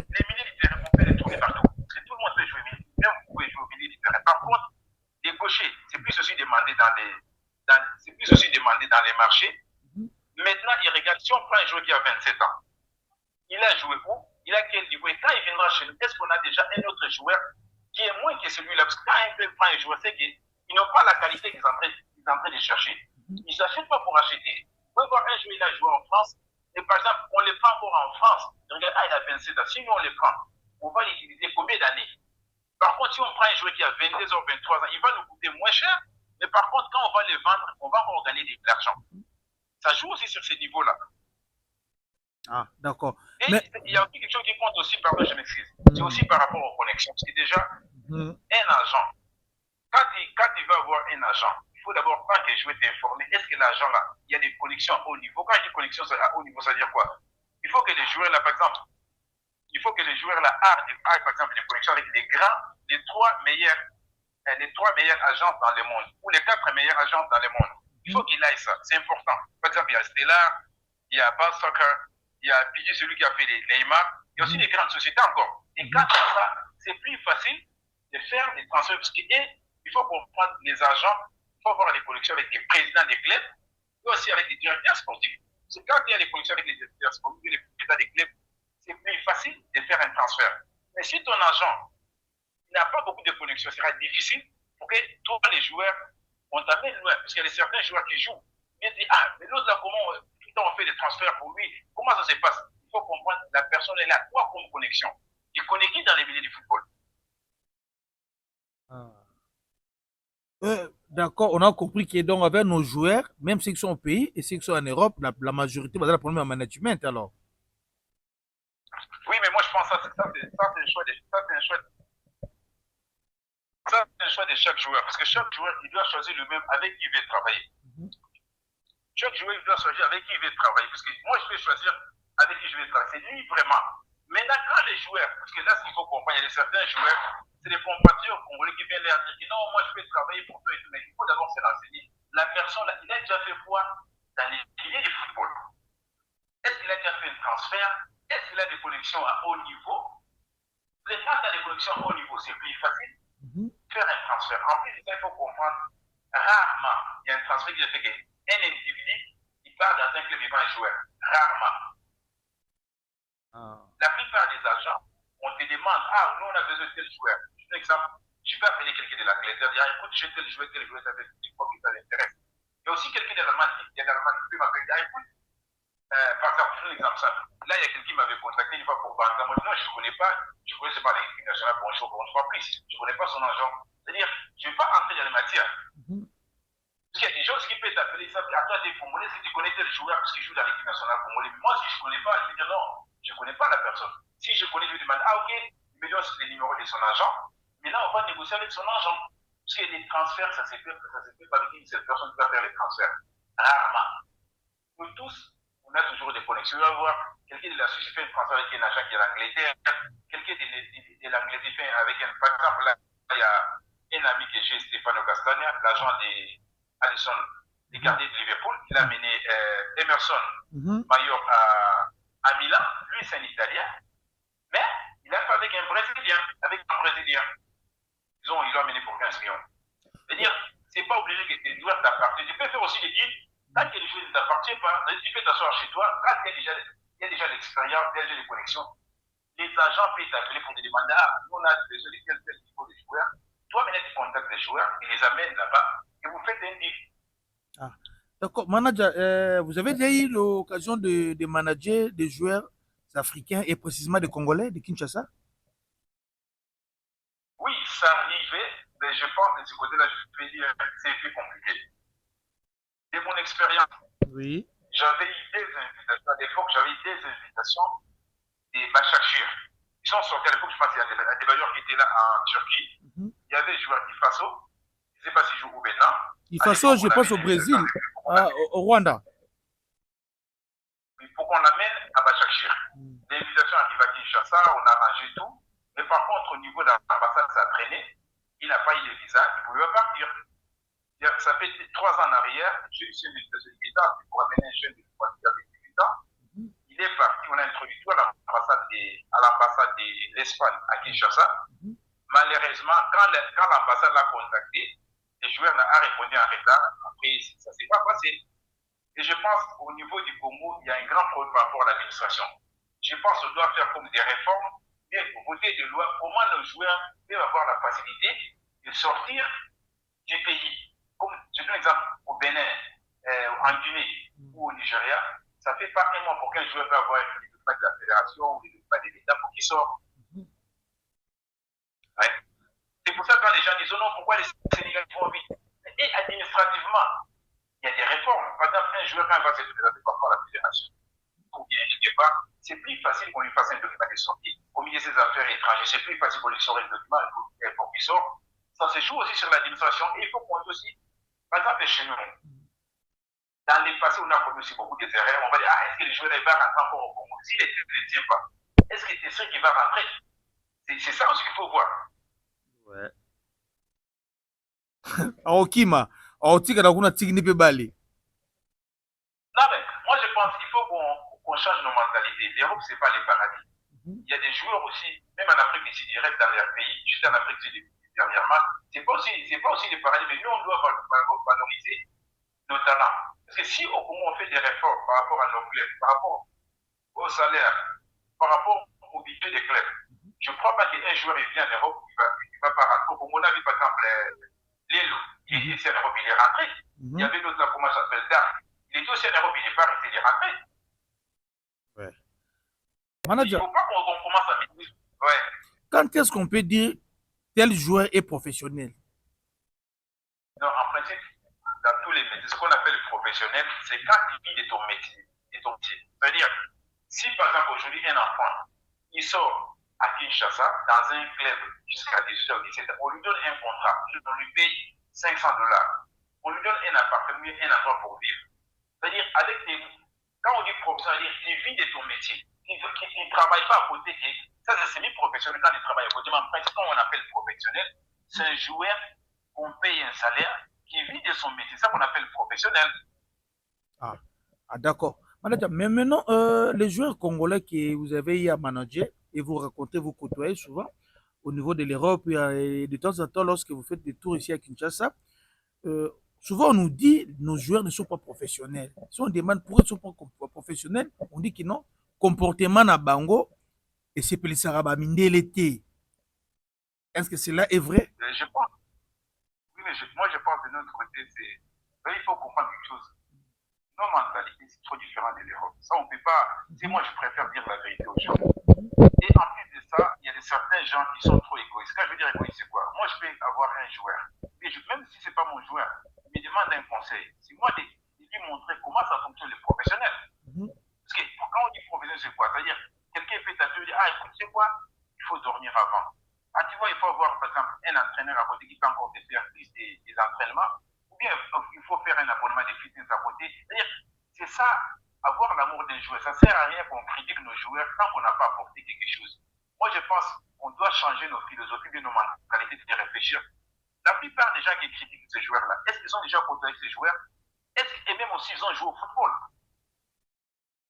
Les milieux de terrain, on peut les trouver partout. Parce que tout le monde peut jouer au milieu. Même vous pouvez jouer au milieu du terrain. Par contre, les gauchers, c'est plus aussi demandé dans les marchés. Maintenant, il regarde, si on prend un joueur qui a 27 ans, il a joué où? Il a quel niveau? Et quand il viendra chez nous, est-ce qu'on a déjà un autre joueur qui est moins que celui-là? Parce que quand un club prend un joueur, c'est qu'ils n'ont pas la qualité qu'ils sont en train de chercher. Ils ne s'achètent pas pour acheter. Vous pouvez voir un joueur, il a joué en France, et par exemple, on le prend encore en France. Regarde, il a 27 ans. Si nous, on le prend, on va l'utiliser combien d'années? Par contre, si on prend un joueur qui a 22 ans, 23 ans, il va nous coûter moins cher. Mais par contre, quand on va le vendre, on va encore gagner de l'argent. Ça joue aussi sur ces niveaux-là. Ah, d'accord. Et mais il y a aussi quelque chose qui compte aussi, pardon, je m'excuse. C'est aussi par rapport aux connexions. Parce que déjà, un agent, quand il va avoir un agent, il faut d'abord, quand tu joues, t'informer, est-ce que l'agent là, il y a des connexions à haut niveau? Quand je dis connexions à haut niveau, ça veut dire quoi? Il faut que les joueurs là, par exemple, aient, par exemple, des connexions avec les trois meilleures agences dans le monde, ou les 4 meilleures agences dans le monde. Il faut qu'il aille ça, c'est important. Par exemple, il y a Stellar, il y a Ball Soccer, il y a PG, celui qui a fait les Neymar, il y a aussi des grandes sociétés encore. Et quand il y a ça, c'est plus facile de faire des transferts, parce qu'il faut comprendre les agents, il faut avoir des connexions avec les présidents des clubs, et aussi avec les directeurs sportifs. C'est quand il y a des connexions avec les directeurs sportifs, les présidents des clubs, c'est plus facile de faire un transfert. Mais si ton agent n'a pas beaucoup de connexions, ce sera difficile pour que toi, les joueurs, on t'amène loin. Parce qu'il y a certains joueurs qui jouent. Ils disent, mais l'autre là, comment tout le temps on fait des transferts pour lui? Comment ça se passe? Il faut comprendre, la personne est là, quoi comme connexion? Il connaît qui dans les milieux du football? D'accord, on a compris que donc avec nos joueurs, même ceux qui sont au pays et ceux qui sont en Europe, la majorité va avoir un problème en management alors. Oui, mais moi je pense que ça, c'est un choix de chaque joueur. Parce que chaque joueur, il doit choisir le même avec qui il veut travailler. Chaque joueur, il doit choisir avec qui il veut travailler. Parce que moi, je vais choisir avec qui je vais travailler. C'est lui vraiment. Maintenant, quand les joueurs, parce que là, ce qu'il faut comprendre, il y a certains joueurs, c'est des compatriotes congolais qui viennent leur dire que non, moi, je vais travailler pour toi et tout. Mais il faut d'abord se renseigner. La personne, là, il a déjà fait quoi dans les milieux du football? Est-ce qu'il a déjà fait un transfert? Est-ce qu'il a des connexions à haut niveau? Quand tu as des connexions à haut niveau, c'est plus facile de faire un transfert. En plus, il faut comprendre, rarement, il y a un transfert qui a fait qu'un individu, il part dans un club, il va un joueur. Rarement. La plupart des agents, on te demande, ah, nous, on a besoin de tel joueur. Un exemple, je peux appeler quelqu'un de l'Angleterre, dire, écoute, j'ai tel joueur, ça fait une fois que ça l'intéresse. Il y a aussi quelqu'un de l'Allemagne qui peut m'appeler, ah, écoute, par exemple, je donne un exemple simple. Là, il y a quelqu'un qui m'avait contacté une fois pour Banca. Moi, non, je ne connais pas. Je ne connais pas l'équipe nationale bonjour, bonjour, plus. Je ne connais pas son agent. C'est-à-dire, je ne vais pas entrer dans les matières. Parce qu'il y a des gens qui peuvent t'appeler ça. À toi, des Congolais, si tu connais tel joueur parce qu'il joue dans l'équipe nationale congolaise. Mais moi, si je ne connais pas, je vais dire non, je ne connais pas la personne. Si je connais, je vais demander, ah, ok, il me donne les numéros de son agent. Mais là, on va négocier avec son agent. Parce qu'il y a des transferts, ça se fait pas avec une seule personne qui va faire les transferts. Rarement. Nous tous, on a toujours des connexions. On va voir quelqu'un de la Suisse fait un transfert avec un agent qui est l'Angleterre, quelqu'un de l'Angleterre fait avec un. Par exemple, là, il y a un ami que j'ai, Stefano Castagna, l'agent d'Alisson, des gardiens de Liverpool. Il a mené Emerson Mayor à Milan. Lui, c'est un Italien. Mais il a fait avec un Brésilien. Ils l'ont amené pour 15 millions. C'est-à-dire, c'est pas obligé que tes joueurs t'appartiennent. Tu peux faire aussi des deals. Tant que les joueurs ne t'appartiennent pas, tu peux t'asseoir chez toi. Quand il y a déjà l'expérience, il y a déjà les connexions, les agents peuvent t'appeler pour te demander, ah, nous on a besoin de tel niveau de joueurs. Toi, maintenant, tu contactes les joueurs, tu les amènes là-bas et vous faites un deal. Ah. D'accord. Manager, vous avez déjà eu l'occasion de manager des joueurs africains et précisément des Congolais, de Kinshasa? Oui, ça arrivait, mais je pense que de ce côté-là, je peux dire c'est plus compliqué. De mon expérience, oui. J'avais eu des invitations, à l'époque, j'avais eu des invitations des Bachachir. Ils sont sortis à l'époque, je pense qu'il y a des bailleurs qui étaient là en Turquie. Il y avait des joueurs d'Ifaso, je ne sais pas s'ils jouent au Bénin. Ifaso, je pense au Brésil, au Rwanda. Il faut qu'on l'amène à Bachachir. L'invitation arrive à Kinshasa, on a arrangé tout. Mais par contre, au niveau de l'ambassade, ça a traîné. Il n'a pas eu le visa, il pouvait pas partir. Ça fait 3 ans en arrière, j'ai eu une invitation de guitare pour amener un jeune de 18 ans. Il est parti, on a introduit tout à l'ambassade de l'Espagne à Kinshasa. Malheureusement, quand l'ambassade l'a contacté, le joueur a répondu en retard. Après, ça ne s'est pas passé. Et je pense qu'au niveau du Congo, il y a un grand problème par rapport à l'administration. Je pense qu'on doit faire comme des réformes, bien voter des lois, comment nos joueurs peuvent avoir la facilité de sortir du pays. Comme je donne un exemple au Bénin, en Guinée ou au Nigeria, ça fait pas un mois pour qu'un joueur peut avoir le document de la fédération ou le document de l'État pour qu'il sorte. Ouais. C'est pour ça que quand les gens disent non, pourquoi les Sénégalais vont vite? Et administrativement, il y a des réformes. Par exemple, un joueur, quand il va se présenter parfois à la fédération, ou bien quelque part, c'est plus facile qu'on lui fasse un document de sortie. Au milieu de ses affaires étrangères, c'est plus facile qu'on lui sorte un document pour qu'il sorte. Ça se joue aussi sur l'administration. Et il faut compter aussi, par exemple, chez nous, dans les passés, on a connu aussi beaucoup de erreurs. On va dire, ah, est-ce que le joueur va rentrer encore au Congo? S'il ne le tient pas, est-ce que c'est sûr qu'il va rentrer? C'est ça aussi qu'il faut voir. Ouais. Aokima, aotika kuna tigni pe bali. Non, mais moi je pense qu'il faut qu'on change nos mentalités. L'Europe, ce n'est pas les paradis. Il y a des joueurs aussi, même en Afrique ici, ils restent dans leur pays. Juste en Afrique dernièrement, ce n'est pas aussi les paradis, mais nous, on doit valoriser nos talents. Parce que si au Congo, on fait des réformes par rapport à nos clubs, par rapport au salaire, par rapport au budget des clubs, je ne crois pas qu'un joueur vient en Europe, il va pas rentrer. Au Congo, on a vu par exemple Lélo, il est ici en Europe, il est rentré. Il y avait d'autres là, comment ça s'appelle, Dark. Il est aussi en Europe, il n'est pas resté, il est rentré. Ouais. Manager, il ne faut pas qu'on commence à dire. Ouais. Quand est-ce qu'on peut dire tel joueur est professionnel? Non, en principe, dans tous les métiers, ce qu'on appelle professionnel, c'est quand il vit de ton métier. C'est-à-dire, si par exemple aujourd'hui un enfant, il sort à Kinshasa dans un club jusqu'à 18h ou 17h. On lui donne un contrat, on lui paye $500. On lui donne un appartement, un endroit pour vivre. C'est-à-dire, quand on dit professionnel, tu vis de ton métier. Tu ne travailles pas à côté. Ça, c'est semi-professionnel quand il travaille à côté. Mais en principe, quand on appelle professionnel, c'est un joueur qu'on paye un salaire qui vit de son métier. C'est ça qu'on appelle professionnel. D'accord. Mais maintenant, les joueurs congolais que vous avez eu à manager et vous racontez, vous côtoyez souvent au niveau de l'Europe et de temps en temps, lorsque vous faites des tours ici à Kinshasa, euh, souvent on nous dit que nos joueurs ne sont pas professionnels. Si on demande pourquoi ils ne sont pas professionnels, on dit que non, comportement na bango et c'est pour les Saraba l'été. Est-ce que cela est vrai? Je pense, oui, mais moi je pense de notre côté, il faut comprendre quelque chose. Nos mentalités, c'est trop différent de l'Europe. Ça, on ne peut pas. C'est moi, je préfère dire la vérité aux gens. Et en plus de ça, il y a certains gens qui sont trop égoïstes. Quand je veux dire égoïste, c'est quoi? Moi, je peux avoir un joueur. Et même si ce n'est pas mon joueur, il me demande un conseil. C'est moi de lui montrer comment ça fonctionne les professionnels. Parce que quand on dit professionnel, c'est quoi? C'est-à-dire, quelqu'un peut t'appeler et dire, ah, écoute, c'est quoi? Il faut dormir avant. Ah, tu vois, il faut avoir, par exemple, un entraîneur à côté qui peut encore te faire plus des entraînements. Ou bien, il faut faire un abonnement de fitness à côté. C'est-à-dire, c'est ça, avoir l'amour d'un joueur. Ça ne sert à rien qu'on critique nos joueurs tant qu'on n'a pas apporté quelque chose. Moi, je pense qu'on doit changer nos philosophies de nos mentalités, de réfléchir. La plupart des gens qui critiquent ces joueurs-là, est-ce qu'ils ont déjà côtoyé ces joueurs? Et même aussi, ils ont joué au football?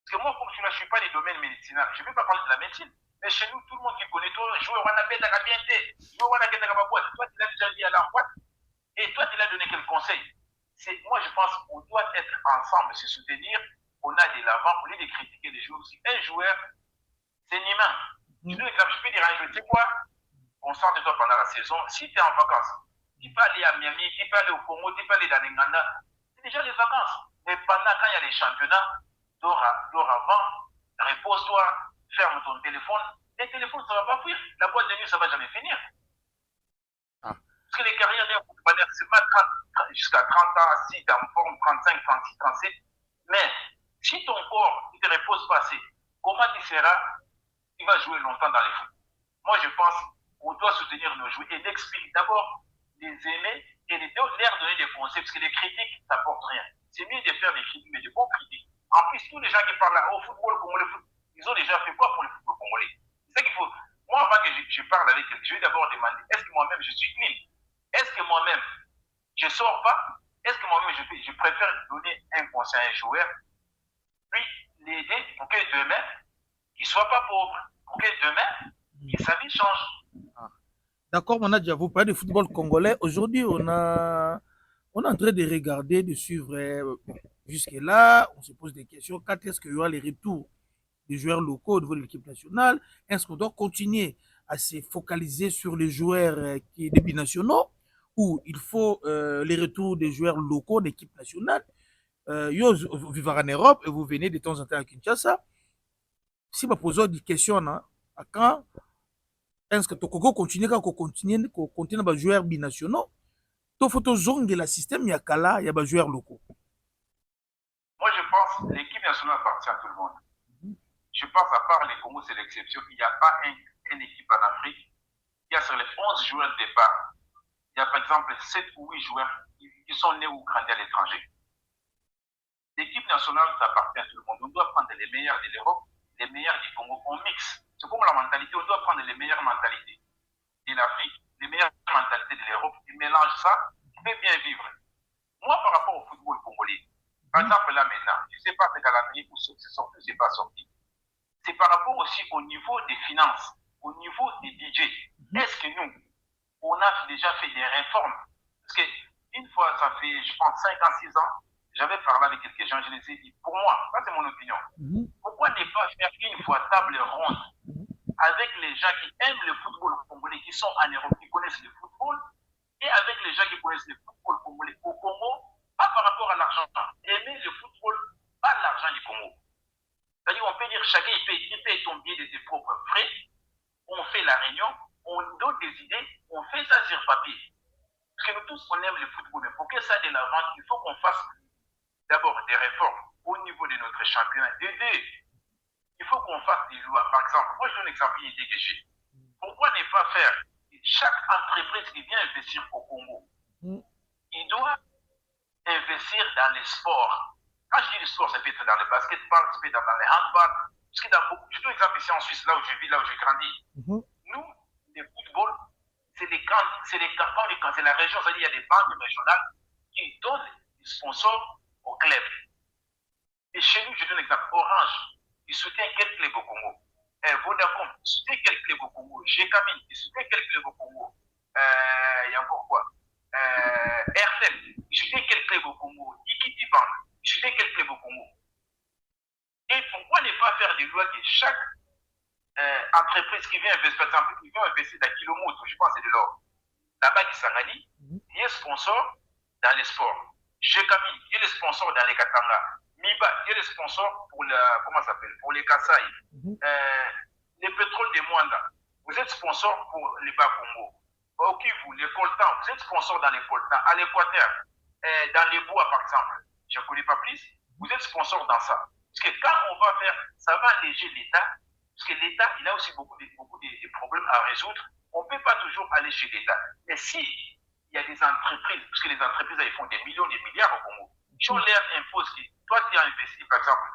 Parce que moi, comme je ne suis pas des domaines médicinaux, je ne vais pas parler de la médecine. Mais chez nous, tout le monde qui connaît, toi, joueur, on a bien été. Joueur, on a bien boîte. Toi, tu l'as déjà dit à la boîte. Et toi, tu l'as donné quel conseil? Moi, je pense qu'on doit être ensemble, se soutenir. On a de l'avant, au lieu de critiquer les joueurs. Si un joueur, c'est un humain. Je peux dire à un joueur, tu sais quoi? Concentre-toi pendant la saison. Si tu es en vacances, tu peux aller à Miami, tu peux aller au Congo, tu peux aller dans l'Enganda. C'est déjà les vacances. Mais pendant, quand il y a les championnats, dors avant, repose-toi, ferme ton téléphone. Les téléphones, ça ne va pas fuir. La boîte de nuit, ça ne va jamais finir. Parce que les carrières d'un footballeur, c'est pas jusqu'à 30 ans, si tu es en forme, 35, 36, 37. Mais si ton corps ne te repose pas assez, comment tu seras? Tu vas jouer longtemps dans les foot. Moi, je pense qu'on doit soutenir nos joueurs et l'expliquer d'abord, les aimer et leur donner des conseils, parce que les critiques, ça n'apporte rien. C'est mieux de faire des critiques, mais de bons critiques. En plus, tous les gens qui parlent au football congolais, ils ont déjà fait quoi pour le football congolais? C'est ça qu'il faut. Moi, avant que je parle avec quelqu'un, je vais d'abord demander, est-ce que moi-même je suis clean? Est-ce que moi-même, je ne sors pas? Est-ce que moi-même, je préfère donner un conseil à un joueur, puis l'aider pour que demain, il ne soit pas pauvre, pour que demain, que sa vie change. D'accord, Manadia, vous parlez de football congolais. Aujourd'hui, on est en train de regarder, de suivre. Jusque-là, on se pose des questions. Quand est-ce qu'il y aura les retours des joueurs locaux au niveau de l'équipe nationale? Est-ce qu'on doit continuer à se focaliser sur les joueurs des binationaux ou il faut les retours des joueurs locaux d'équipe nationale? Vous vivez en Europe et vous venez de temps en temps à Kinshasa. Si vous posez des questions, à quand est-ce que Tokoko continue quand on continue à jouer binationaux? Il faut que le système yakala, il y a des joueurs locaux. Moi, je pense que l'équipe nationale appartient à tout le monde. Je pense, à part les Congo, c'est l'exception. Il n'y a pas une équipe en Afrique. Il y a sur les 11 joueurs de départ, il y a par exemple 7 ou 8 joueurs qui sont nés ou grandis à l'étranger. L'équipe nationale, ça appartient à tout le monde. On doit prendre les meilleurs de l'Europe, les meilleurs du Congo. On mixe. C'est comme la mentalité. On doit prendre les meilleures mentalités de l'Afrique, les meilleures mentalités de l'Europe. Ils mélangent ça. On peut bien vivre. Moi, par rapport au football congolais, par exemple, là maintenant, je ne sais pas ce calendrier où c'est sorti ou c'est pas sorti. C'est par rapport aussi au niveau des finances, au niveau des budgets. Est-ce que nous, on a déjà fait des réformes? Parce qu'une fois, ça fait, je pense, 5 ans, 6 ans, j'avais parlé avec quelques gens, je les ai dit, pour moi, ça c'est mon opinion, pourquoi ne pas faire une fois table ronde avec les gens qui aiment le football congolais, qui sont en Europe, qui connaissent le football, et avec les gens qui connaissent le football congolais au Congo, pas par rapport à l'argent. Aimer le football, pas l'argent du Congo. C'est-à-dire, on peut dire, chacun il paye son billet de ses propres frais, on fait la réunion, on donne des idées, on fait ça sur papier. Parce que nous tous, on aime le football, mais pour que ça ait de l'avant, il faut qu'on fasse d'abord des réformes au niveau de notre championnat, d'aider Il faut qu'on fasse des lois. Par exemple, moi je donne un exemple, une idée que j'ai. Pourquoi ne pas faire chaque entreprise qui vient investir au Congo, il doit investir dans les sports. Quand je dis le sport, ça peut être dans le basketball, ça peut être dans le handball. Parce que dans beaucoup, je donne un exemple ici en Suisse, là où je vis, là où j'ai grandi. Nous, le football, c'est la région, c'est-à-dire il y a des banques régionales qui donnent des sponsors aux clubs. Et chez nous, je donne un exemple, Orange, il soutient quel club au Congo? Vodacom, il soutient quel club au Congo? Gcamine, il soutient quel club au Congo? Il y a encore quoi? RTL, il soutient quel club au Congo? Equity Bank, il soutient quel club au Congo? Et pourquoi ne pas faire des lois que chaque entreprise qui vient investir, par exemple, qui vient investir dans Kilomoto, je pense que c'est de l'or, là-bas qui s'organise, il est sponsor dans les sports. Gcamine, il est sponsor dans les Katanga. Miba, il est le sponsor pour comment ça s'appelle, pour les Kassai. Les pétroles de Mwanda, vous êtes sponsor pour les Bas-Congo. Au Kivu, les coltans, vous êtes sponsor dans les coltans. À l'Équateur, dans les bois par exemple, je ne connais pas plus, vous êtes sponsor dans ça. Parce que quand on va faire, ça va alléger l'État, parce que l'État, il a aussi beaucoup de problèmes à résoudre. On ne peut pas toujours aller chez l'État. Mais si il y a des entreprises, parce que les entreprises, elles font des millions, des milliards au Congo, si on leur impose que toi, tu as investi, par exemple,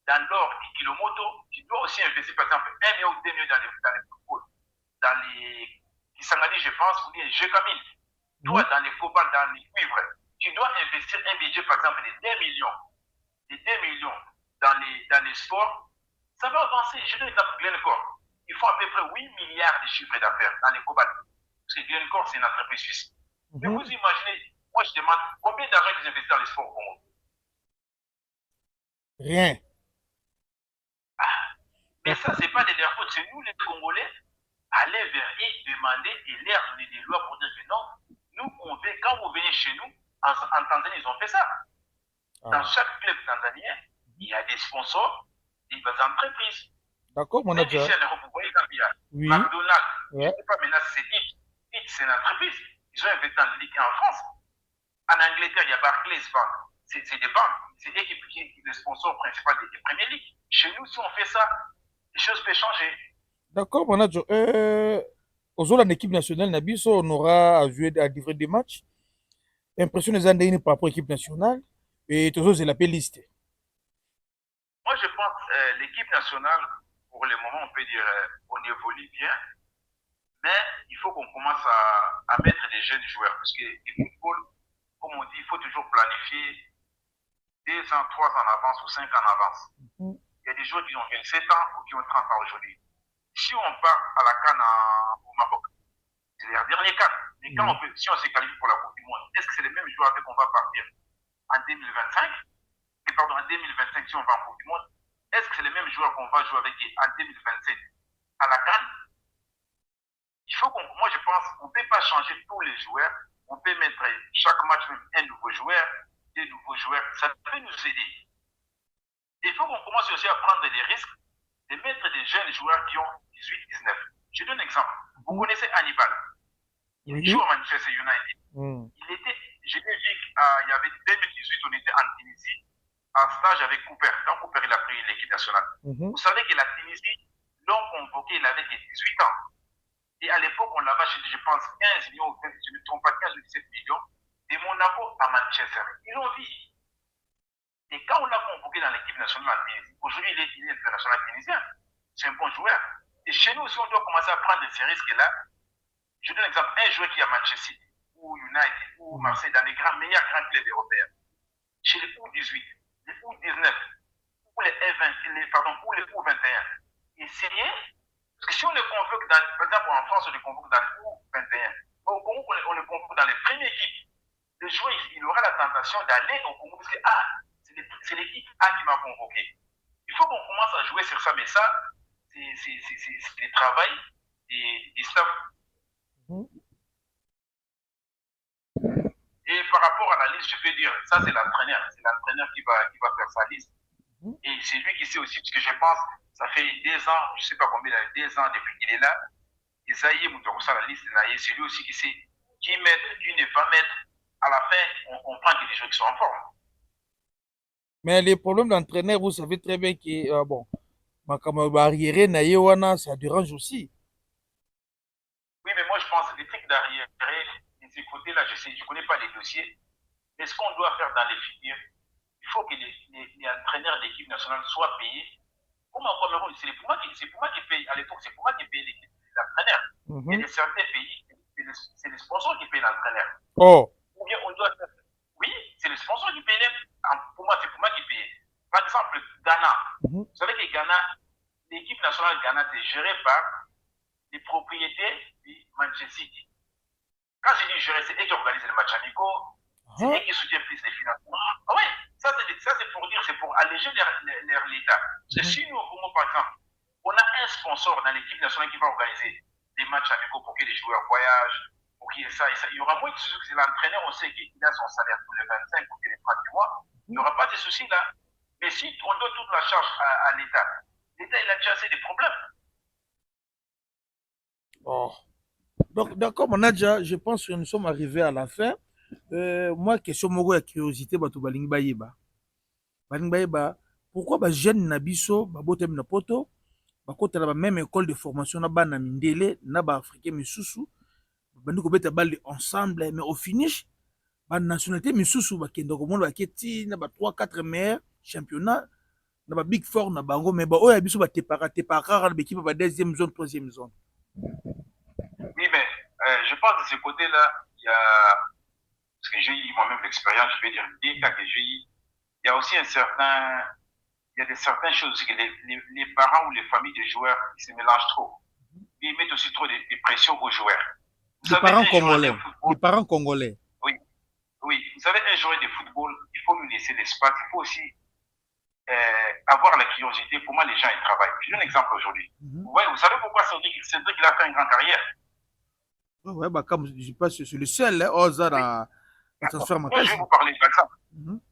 dans l'or et Kilomoto, tu dois aussi investir, par exemple, 1 million ou 2 millions dans les footballs, dans les Kisangani, je pense, ou bien Gcamine. Toi, dans les cobalt, dans les cuivres, tu dois investir un budget, par exemple, de 2 millions, dans les sports. Ça va avancer. Je donne l'exemple de Glencore. Il faut à peu près 8 milliards de chiffres d'affaires dans les cobalt. Parce que Glencore, c'est une entreprise suisse. Mais vous imaginez, moi, je demande combien d'argent ils investissent dans les sports au Congo? Rien. Mais ça, ce n'est pas de leur faute. C'est nous, les Congolais, aller vers eux, demander et leur donner des lois pour dire que non, nous, on veut, quand vous venez chez nous, en Tanzanie, ils ont fait ça. Dans chaque club tanzanien, il y a des sponsors, des entreprises. D'accord, mon Même ici en Europe, vous voyez quand il y a McDonald's, je ne sais pas maintenant si c'est Hit. Hit, c'est une entreprise. Ils ont investi en Ligue 1 en France. En Angleterre, il y a Barclays Bank. C'est des banques. C'est eux qui sont les sponsors principaux des Premier League. Chez nous, si on fait ça, les choses peuvent changer. D'accord, mon adjoint. Aujourd'hui, en équipe nationale, Nabiso, on aura à jouer à livrer des matchs. Impression des années par rapport à l'équipe nationale. Et toujours, c'est la liste. Moi, je pense que l'équipe nationale, pour le moment, on peut dire, on évolue bien. Mais il faut qu'on commence à mettre des jeunes joueurs. Parce que le football, comme on dit, il faut toujours planifier 2 ans, 3 ans en avance ou 5 ans en avance. Il y a des joueurs qui ont 27 ans ou qui ont 30 ans aujourd'hui. Si on part à la CAN au Maroc, c'est leur dernier CAN. Mais quand si on se qualifie pour la Coupe du Monde, est-ce que c'est les mêmes joueurs avec qu'on va partir en 2025? Et pardon, en 2025, si on va en Coupe du Monde, est-ce que c'est les mêmes joueurs qu'on va jouer avec en 2027 à la CAN? Il faut moi je pense qu'on ne peut pas changer tous les joueurs. On peut mettre chaque match un nouveau joueur, des nouveaux joueurs. Ça peut nous aider. Il faut qu'on commence aussi à prendre des risques de mettre des jeunes joueurs qui ont 18-19. Je donne un exemple. Vous connaissez Hannibal. Il joue à Manchester United. Je l'ai vu, il y avait 2018, on était en Tunisie, en stage avec Cooper. Quand Cooper il a pris l'équipe nationale. Vous savez que la Tunisie, l'ont convoqué, il avait 18 ans. Et à l'époque, on l'avait acheté, je pense, 15 millions, je ne me trompe pas, 15 ou 17 millions, de Monaco à Manchester. Ils l'ont vu. Et quand on l'a convoqué dans l'équipe nationale en Tunisie, aujourd'hui, il est international tunisien. C'est un bon joueur. Et chez nous aussi, on doit commencer à prendre ces risques-là. Je donne un exemple, un joueur qui est à Manchester, ou United, ou Marseille, dans les meilleurs grands clubs européens. Chez les U18, les U19, ou les U20, ou les U21. Essayez. Parce que si on les convoque, par exemple en France, on les convoque dans les U21, au Congo, on les convoque dans les premières équipes. Le joueur, il aura la tentation d'aller au Congo parce que, c'est l'équipe A qui m'a convoqué. Il faut qu'on commence à jouer sur ça, mais ça, c'est le travail des staff. Et par rapport à la liste, je peux dire, ça c'est l'entraîneur. C'est l'entraîneur qui va faire sa liste. Et c'est lui qui sait aussi, parce que je pense, ça fait 2 ans, je ne sais pas combien, 2 ans depuis qu'il est là. Isaïe Moutouroussa, la liste, c'est lui aussi qui sait qui mettre, qui ne pas mettre. À la fin, on prend que des joueurs qui sont en forme. Mais les problèmes d'entraîneur, vous savez très bien que, bon, makambo barrière na ye wana ça dérange aussi. Oui, mais moi je pense que les trucs d'arrière, de ces côtés-là, je connais pas les dossiers, mais ce qu'on doit faire dans les filières, il faut que les entraîneurs d'équipe nationale soient payés. Comme en Cameroun, c'est pour moi qui paye, à l'époque, c'est pour moi qui paye l'entraîneur. Il y a certains pays, c'est les sponsors qui payent l'entraîneur. Oh. Ou bien on doit faire. Oui, c'est les sponsors qui payent. Pour moi, c'est pour moi qui paye. Par exemple, Ghana. Vous savez que Ghana, l'équipe nationale de Ghana, c'est géré par les propriétaires du Manchester City. Quand je dis gérer, c'est eux qui organisent les matchs amicaux, c'est eux qui soutiennent plus les financements. Ah oui, ça c'est pour dire, c'est pour alléger l'État. C'est si nous, au Congo, par exemple, on a un sponsor dans l'équipe nationale qui va organiser des matchs amicaux pour que les joueurs voyagent, pour qu'il y ait ça et ça. Il y aura moins de soucis que l'entraîneur, on sait qu'il a son salaire tous les 25 ou les 30 mois. Il n'y aura pas de soucis là. Mais si on donne toute la charge à l'État, l'État, il a déjà assez de problèmes. Oh. Donc, d'accord, Manaja, je pense que nous sommes arrivés à la fin. Moi, question moko ya curiosité, bato balingi bayeba. Balingi bayeba, pourquoi ba jeune na biso, ba botem na poto, ba kota na même école de formation na bana mindele, na ba africain misusu, bandi ko beta balle ensemble, mais au finish, ba nationalité misusu ba kendo ko mona ba keti na ba 3 4 meilleurs championnats, na ba big four na bango, mais ba oya biso ba tepaka ba équipe ba deuxième zone, troisième zone. Oui, mais je pense de ce côté-là, il y a, parce que j'ai eu moi-même l'expérience, je vais dire, des cas que j'ai eu, il y a aussi il y a certaines choses que les parents ou les familles des joueurs ils se mélangent trop. Ils mettent aussi trop de pression aux joueurs. Vous savez, parents congolais. Les parents congolais. Oui, oui. Vous savez, un joueur de football, il faut lui laisser l'espace, il faut aussi avoir la curiosité, comment les gens ils travaillent. Je donne un exemple aujourd'hui. Vous savez pourquoi Cédric il a fait une grande carrière? Ouais, bah, comme je pense que c'est le seul, hein, Ozara, à transfert. Moi, je vais vous parler par exemple.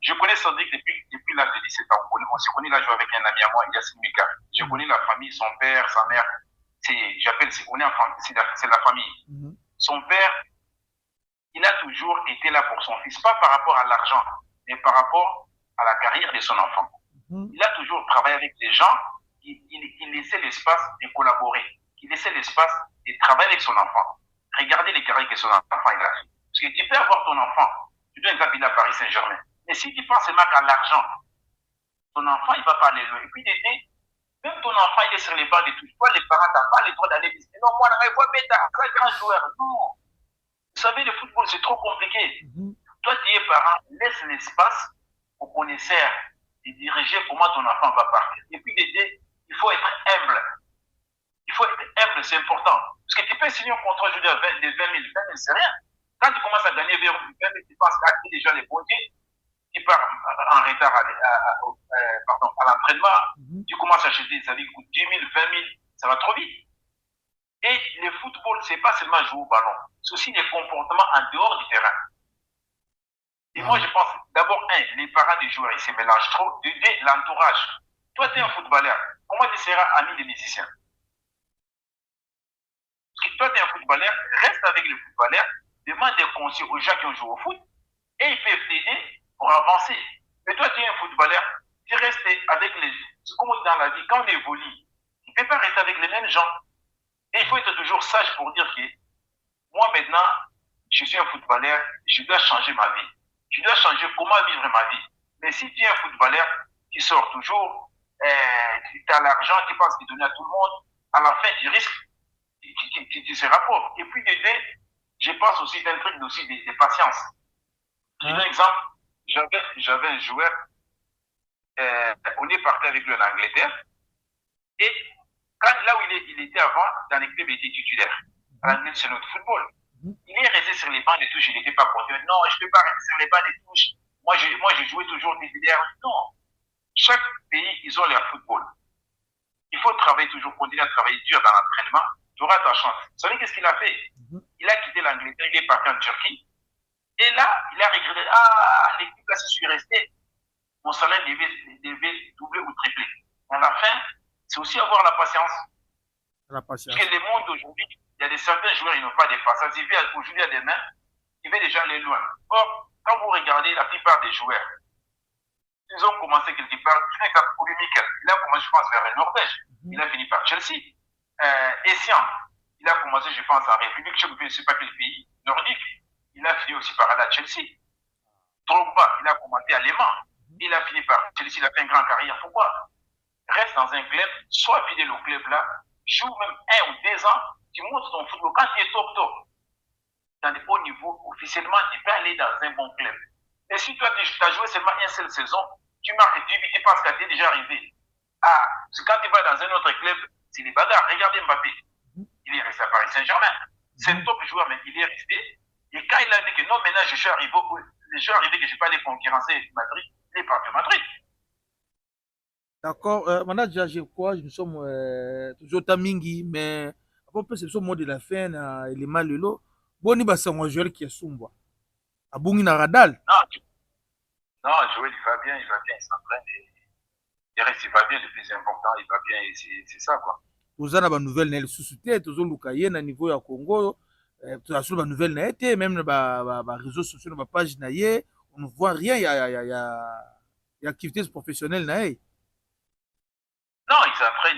Je connais Cédric depuis l'âge de 17 ans. On se connaît, là, joué avec un ami à moi, Yassine Mika. Je connais la famille, son père, sa mère. On est en famille, c'est la famille. Son père, il a toujours été là pour son fils, pas par rapport à l'argent, mais par rapport à la carrière de son enfant. Il a toujours travaillé avec des gens, il laissait l'espace de collaborer, il laissait l'espace de travailler avec son enfant. Regardez les carrières que son enfant il a fait. Parce que tu peux avoir ton enfant, tu dois exemple, il à Paris Saint-Germain. Mais si tu penses seulement qu'à l'argent, ton enfant, il ne va pas aller loin. Et puis, même ton enfant, il est sur les bancs de touche. Toi, les parents, tu n'as pas le droit d'aller visiter. Non, moi, je vois bête, très grand joueur. Non. Vous savez, le football, c'est trop compliqué. Toi, tu es parent, laisse l'espace aux connaisseurs de diriger comment ton enfant va partir. Et puis, il faut être humble. Il faut être humble, c'est important. Parce que tu peux signer un contrat de 20 000. 20 000, c'est rien. Quand tu commences à gagner vers 20 000, tu penses qu'à qui déjà les bondés, tu pars en retard à l'entraînement, tu commences à acheter des habits qui coûtent 10 000, 20 000, ça va trop vite. Et le football, c'est pas seulement jouer au ballon, c'est aussi des comportements en dehors du terrain. Et moi, je pense, d'abord, les parents des joueurs, ils se mélangent trop. De deux, l'entourage. Toi, tu es un footballeur. Comment tu seras ami des musiciens? Parce que toi, tu es un footballeur, reste avec le footballeur, demande des conseils aux gens qui ont joué au foot, et ils peuvent t'aider pour avancer. Mais toi, tu es un footballeur, tu restes avec les... C'est comme dans la vie, quand on évolue, tu ne peux pas rester avec les mêmes gens. Et il faut être toujours sage pour dire que moi, maintenant, je suis un footballeur, je dois changer ma vie. Je dois changer comment vivre ma vie. Mais si tu es un footballeur, tu sors toujours, tu as l'argent, tu penses qu'il donne à tout le monde, à la fin, tu risques, tu seras pauvre. Et puis, je pense aussi d'un truc aussi de patience. Je donne un exemple. J'avais un joueur, on est parti avec lui en Angleterre, et là où il était avant, dans les clubs, il était titulaire. À l'Angleterre, c'est notre football. Il est resté sur les bancs de touche, il n'était pas content. Non, je ne peux pas rester sur les bancs de touche. Moi, je jouais toujours titulaire. Non. Chaque pays, ils ont leur football. Il faut travailler toujours, continuer à travailler dur dans l'entraînement. Tu auras ta chance. Vous savez qu'est-ce qu'il a fait? Il a quitté l'Angleterre, il est parti en Turquie. Et là, il a regretté, l'équipe là, si je suis resté, mon salaire devait doubler ou tripler. À la fin, c'est aussi avoir la patience. Parce que le monde d'aujourd'hui, il y a certains joueurs, ils n'ont pas de patience. Ils veulent aujourd'hui à demain, ils veulent déjà aller loin. Or, quand vous regardez la plupart des joueurs, Ils ont commencé quelque part, il a commencé, je pense, vers la Norvège. Il a fini par Chelsea. Essian, il a commencé, je pense, en République tchèque, je ne sais pas quel pays nordique. Il a fini aussi par aller à Chelsea. Drogba, il a commencé à Léman. Il a fini par Chelsea, il a fait une grande carrière. Pourquoi? Reste dans un club, sois fidèle au club là, joue même 1 ou 2 ans, tu montres ton football. Quand tu es top, dans des hauts niveaux, officiellement, tu peux aller dans un bon club. Et si toi, tu as joué seulement une seule saison, tu marques 10 buts, tu penses qu'à t'es déjà arrivé. Ah, c'est quand tu vas dans un autre club, c'est les bagarres. Regardez Mbappé. Il est resté à Paris Saint-Germain. C'est un top joueur, mais il est resté. Et quand il a dit que non, maintenant je suis arrivé, que je ne vais pas aller concurrencer Madrid, il est parti à Madrid. D'accord. Manager, je crois, nous sommes toujours tamingi, mais après, c'est le mot de la fin, il est mal le lot. Bon, il va s'en jouer qui est sombre. À Bungi Naradal. Non, Joël, il va bien, il s'entraîne. Il reste, il va bien, le plus important, il va bien, c'est ça, quoi. Vous avez une nouvelle, elle suscité, toujours Lukaye, na niveau ya Congo. Tu as une nouvelle, na été, même les réseaux sociaux, na page naie, on ne voit rien, il y a activités professionnelles naie. Non, il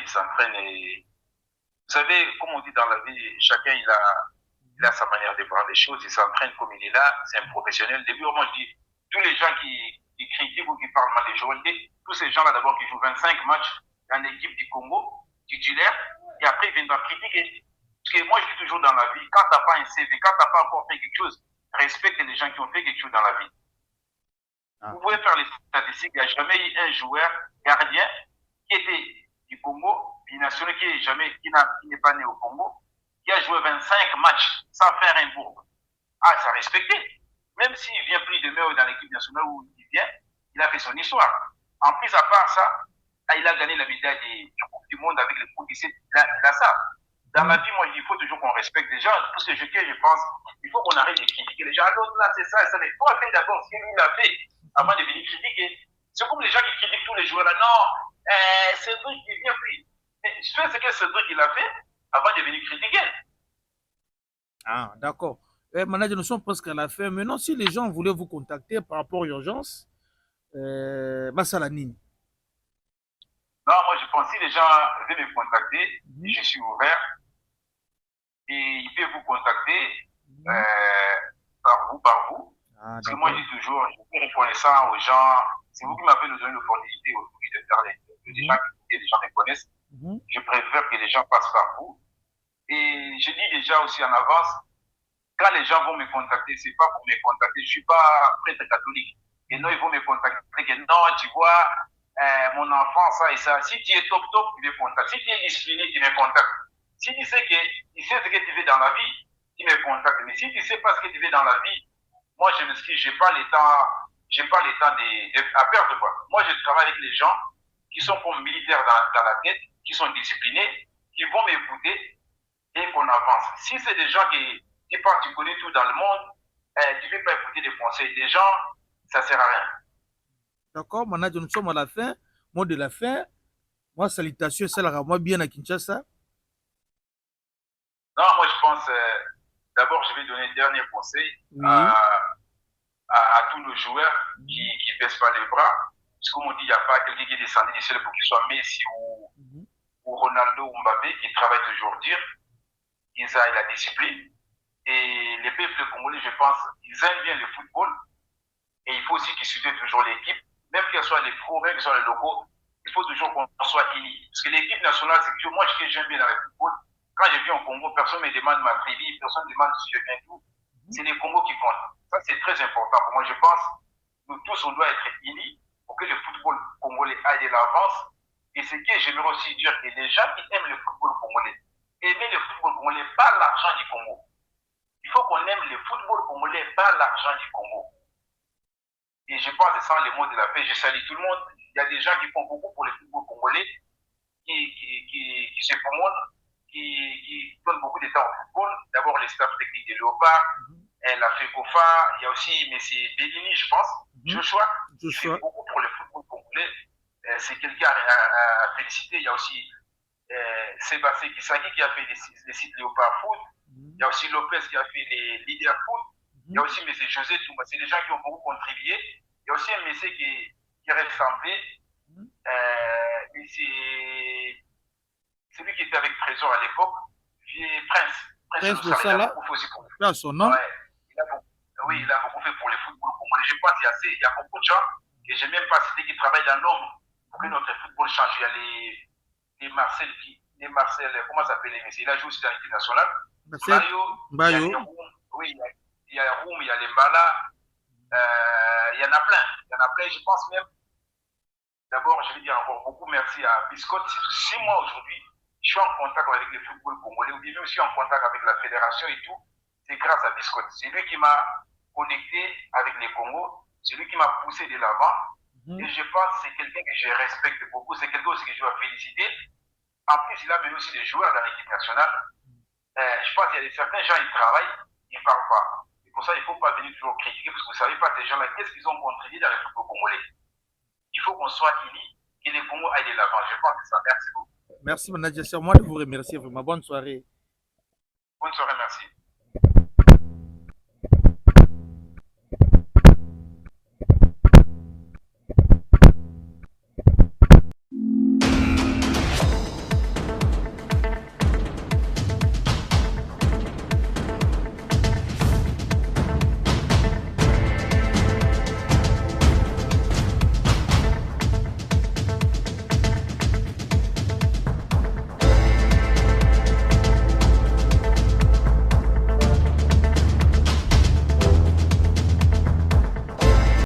s'entraîne et vous savez, comme on dit dans la vie, chacun il a sa manière de voir les choses, il s'entraîne comme il est là, c'est un professionnel. Depuis moi je dis, tous les gens qui critiquent ou qui parlent mal de Joël, tous ces gens-là d'abord qui jouent 25 matchs dans l'équipe du Congo, titulaire, et après ils viennent dans critiquer. Parce que moi je dis toujours dans la vie, quand tu n'as pas un CV, quand tu n'as pas encore fait quelque chose, respecte les gens qui ont fait quelque chose dans la vie. Ah. Vous pouvez faire les statistiques, il n'y a jamais eu un joueur gardien qui était du Congo, binational, qui n'est pas né au Congo, qui a joué 25 matchs sans faire un bourg. Ah, ça respecté. Même s'il vient plus de meilleur dans l'équipe nationale où il vient, il a fait son histoire. En plus, à part ça, il a gagné la médaille du Coupe du Monde avec le Coupe du il a ça. Dans la vie, moi, il faut toujours qu'on respecte les gens. Parce que je pense, il faut qu'on arrête de critiquer les gens. L'autre là, c'est ça, il faut faire d'abord ce qu'il a fait avant de venir critiquer. C'est comme les gens qui critiquent tous les joueurs là. Non, c'est truc qui vient plus. Fais ce que ce truc il a fait avant de venir critiquer. Ah, d'accord. Manager, nous sommes presque à la fin. Maintenant, si les gens voulaient vous contacter par rapport à l'urgence, Bassalanine. Non, moi je pense que si les gens veulent me contacter, je suis ouvert. Et ils peuvent vous contacter par vous. Ah, parce que moi je dis toujours, je suis reconnaissant aux gens. C'est vous qui m'avez donné l'opportunité aujourd'hui de faire des gens qui les gens me connaissent. Je préfère que les gens passent par vous. Et je dis déjà aussi en avance, quand les gens vont me contacter, c'est pas pour me contacter. Je suis pas prêtre catholique. Et non, ils vont me contacter que non, tu vois, mon enfant, ça et ça. Si tu es top, tu me contactes. Si tu es discipliné, tu me contactes. Si tu sais ce que tu veux dans la vie, tu me contactes. Mais si tu sais pas ce que tu veux dans la vie, moi, je m'excuse, j'ai pas le temps à perdre, quoi. Moi, je travaille avec les gens qui sont comme militaires dans la tête, qui sont disciplinés, qui vont m'écouter et qu'on avance. Si c'est des gens qui partent, tu connais tout dans le monde, tu ne veux pas écouter les conseils des gens, ça ne sert à rien. D'accord, maintenant nous sommes à la fin. Mot de la fin. Moi, salutations, ça la moi bien à Kinshasa. Non, moi je pense, d'abord je vais donner un dernier conseil à tous nos joueurs qui ne baissent pas les bras. Parce que comme on dit, il n'y a pas quelqu'un qui est descendu du ciel pour qu'il soit Messi ou Ronaldo ou Mbappé, qui travaille toujours dur. Ils ont la discipline. Et les peuples congolais, je pense, ils aiment bien le football. Et il faut aussi qu'ils suivent toujours l'équipe. Même qu'elle soit les pros, même qu'elle soit les locaux, il faut toujours qu'on soit unis. Parce que l'équipe nationale, c'est que moi, ce que j'aime bien dans le football, quand je viens au Congo, personne ne me demande ma tribu, personne ne me demande si je viens d'où. C'est les Congos qui comptent. Ça, c'est très important pour moi. Je pense que nous tous, on doit être unis pour que le football congolais aille de l'avance. Et ce que j'aimerais aussi dire, que les gens qui aiment le football congolais, aimer le football congolais, pas l'argent du Congo. Il faut qu'on aime le football congolais, pas l'argent du Congo. Et je pense que sans les mots de la paix, je salue tout le monde. Il y a des gens qui font beaucoup pour le football congolais, qui se promonent, qui donnent beaucoup de temps au football. D'abord, les staffs techniques de Léopard, la FECOFA, il y a aussi M. Bellini, je pense, Joshua, qui fait beaucoup pour le football congolais. C'est quelqu'un à féliciter. Il y a aussi Sébastien Kisaki qui a fait les sites Léopard Foot. Il y a aussi Lopez qui a fait les Leader Foot. Il y a aussi M. José Touma. C'est des gens qui ont beaucoup contribué. Il y a aussi un monsieur qui qui est ressemblé. Et c'est lui qui était avec Trésor à l'époque. Prince. Prince de Sala. Il a beaucoup fait aussi pour le Là, son nom. Ouais, oui, il a beaucoup fait pour le football congolais. Je pense qu'il y a beaucoup de gens que je n'ai même pas cité qui travaillent dans l'ombre pour que notre football change. Il y a les Marcel, comment ça s'appelle les messieurs? Il a joué aussi dans l'équipe nationale. Bayo. Oui, il y a Roum, il y a les Mbala. Il y en a plein. Je pense même. D'abord, je vais dire encore beaucoup merci à Biscotte. Si moi aujourd'hui, je suis en contact avec le football congolais, ou bien je suis en contact avec la fédération et tout, c'est grâce à Biscotte. C'est lui qui m'a connecté avec les Congos, c'est lui qui m'a poussé de l'avant. Et je pense que c'est quelqu'un que je respecte beaucoup, c'est quelqu'un aussi que je dois féliciter. En plus, il a mené aussi des joueurs dans l'équipe nationale. Je pense qu'il y a certains gens, ils travaillent, ils ne parlent pas. Et pour ça, il ne faut pas venir toujours critiquer, parce que vous ne savez pas ces gens-là, qu'est-ce qu'ils ont contribué dans le football congolais. Il faut qu'on soit unis, que les Congos aillent de l'avant. Je pense que ça. Merci beaucoup. Merci, Manadia. C'est à moi de vous remercier. Vraiment, bonne soirée. Bonne soirée, merci.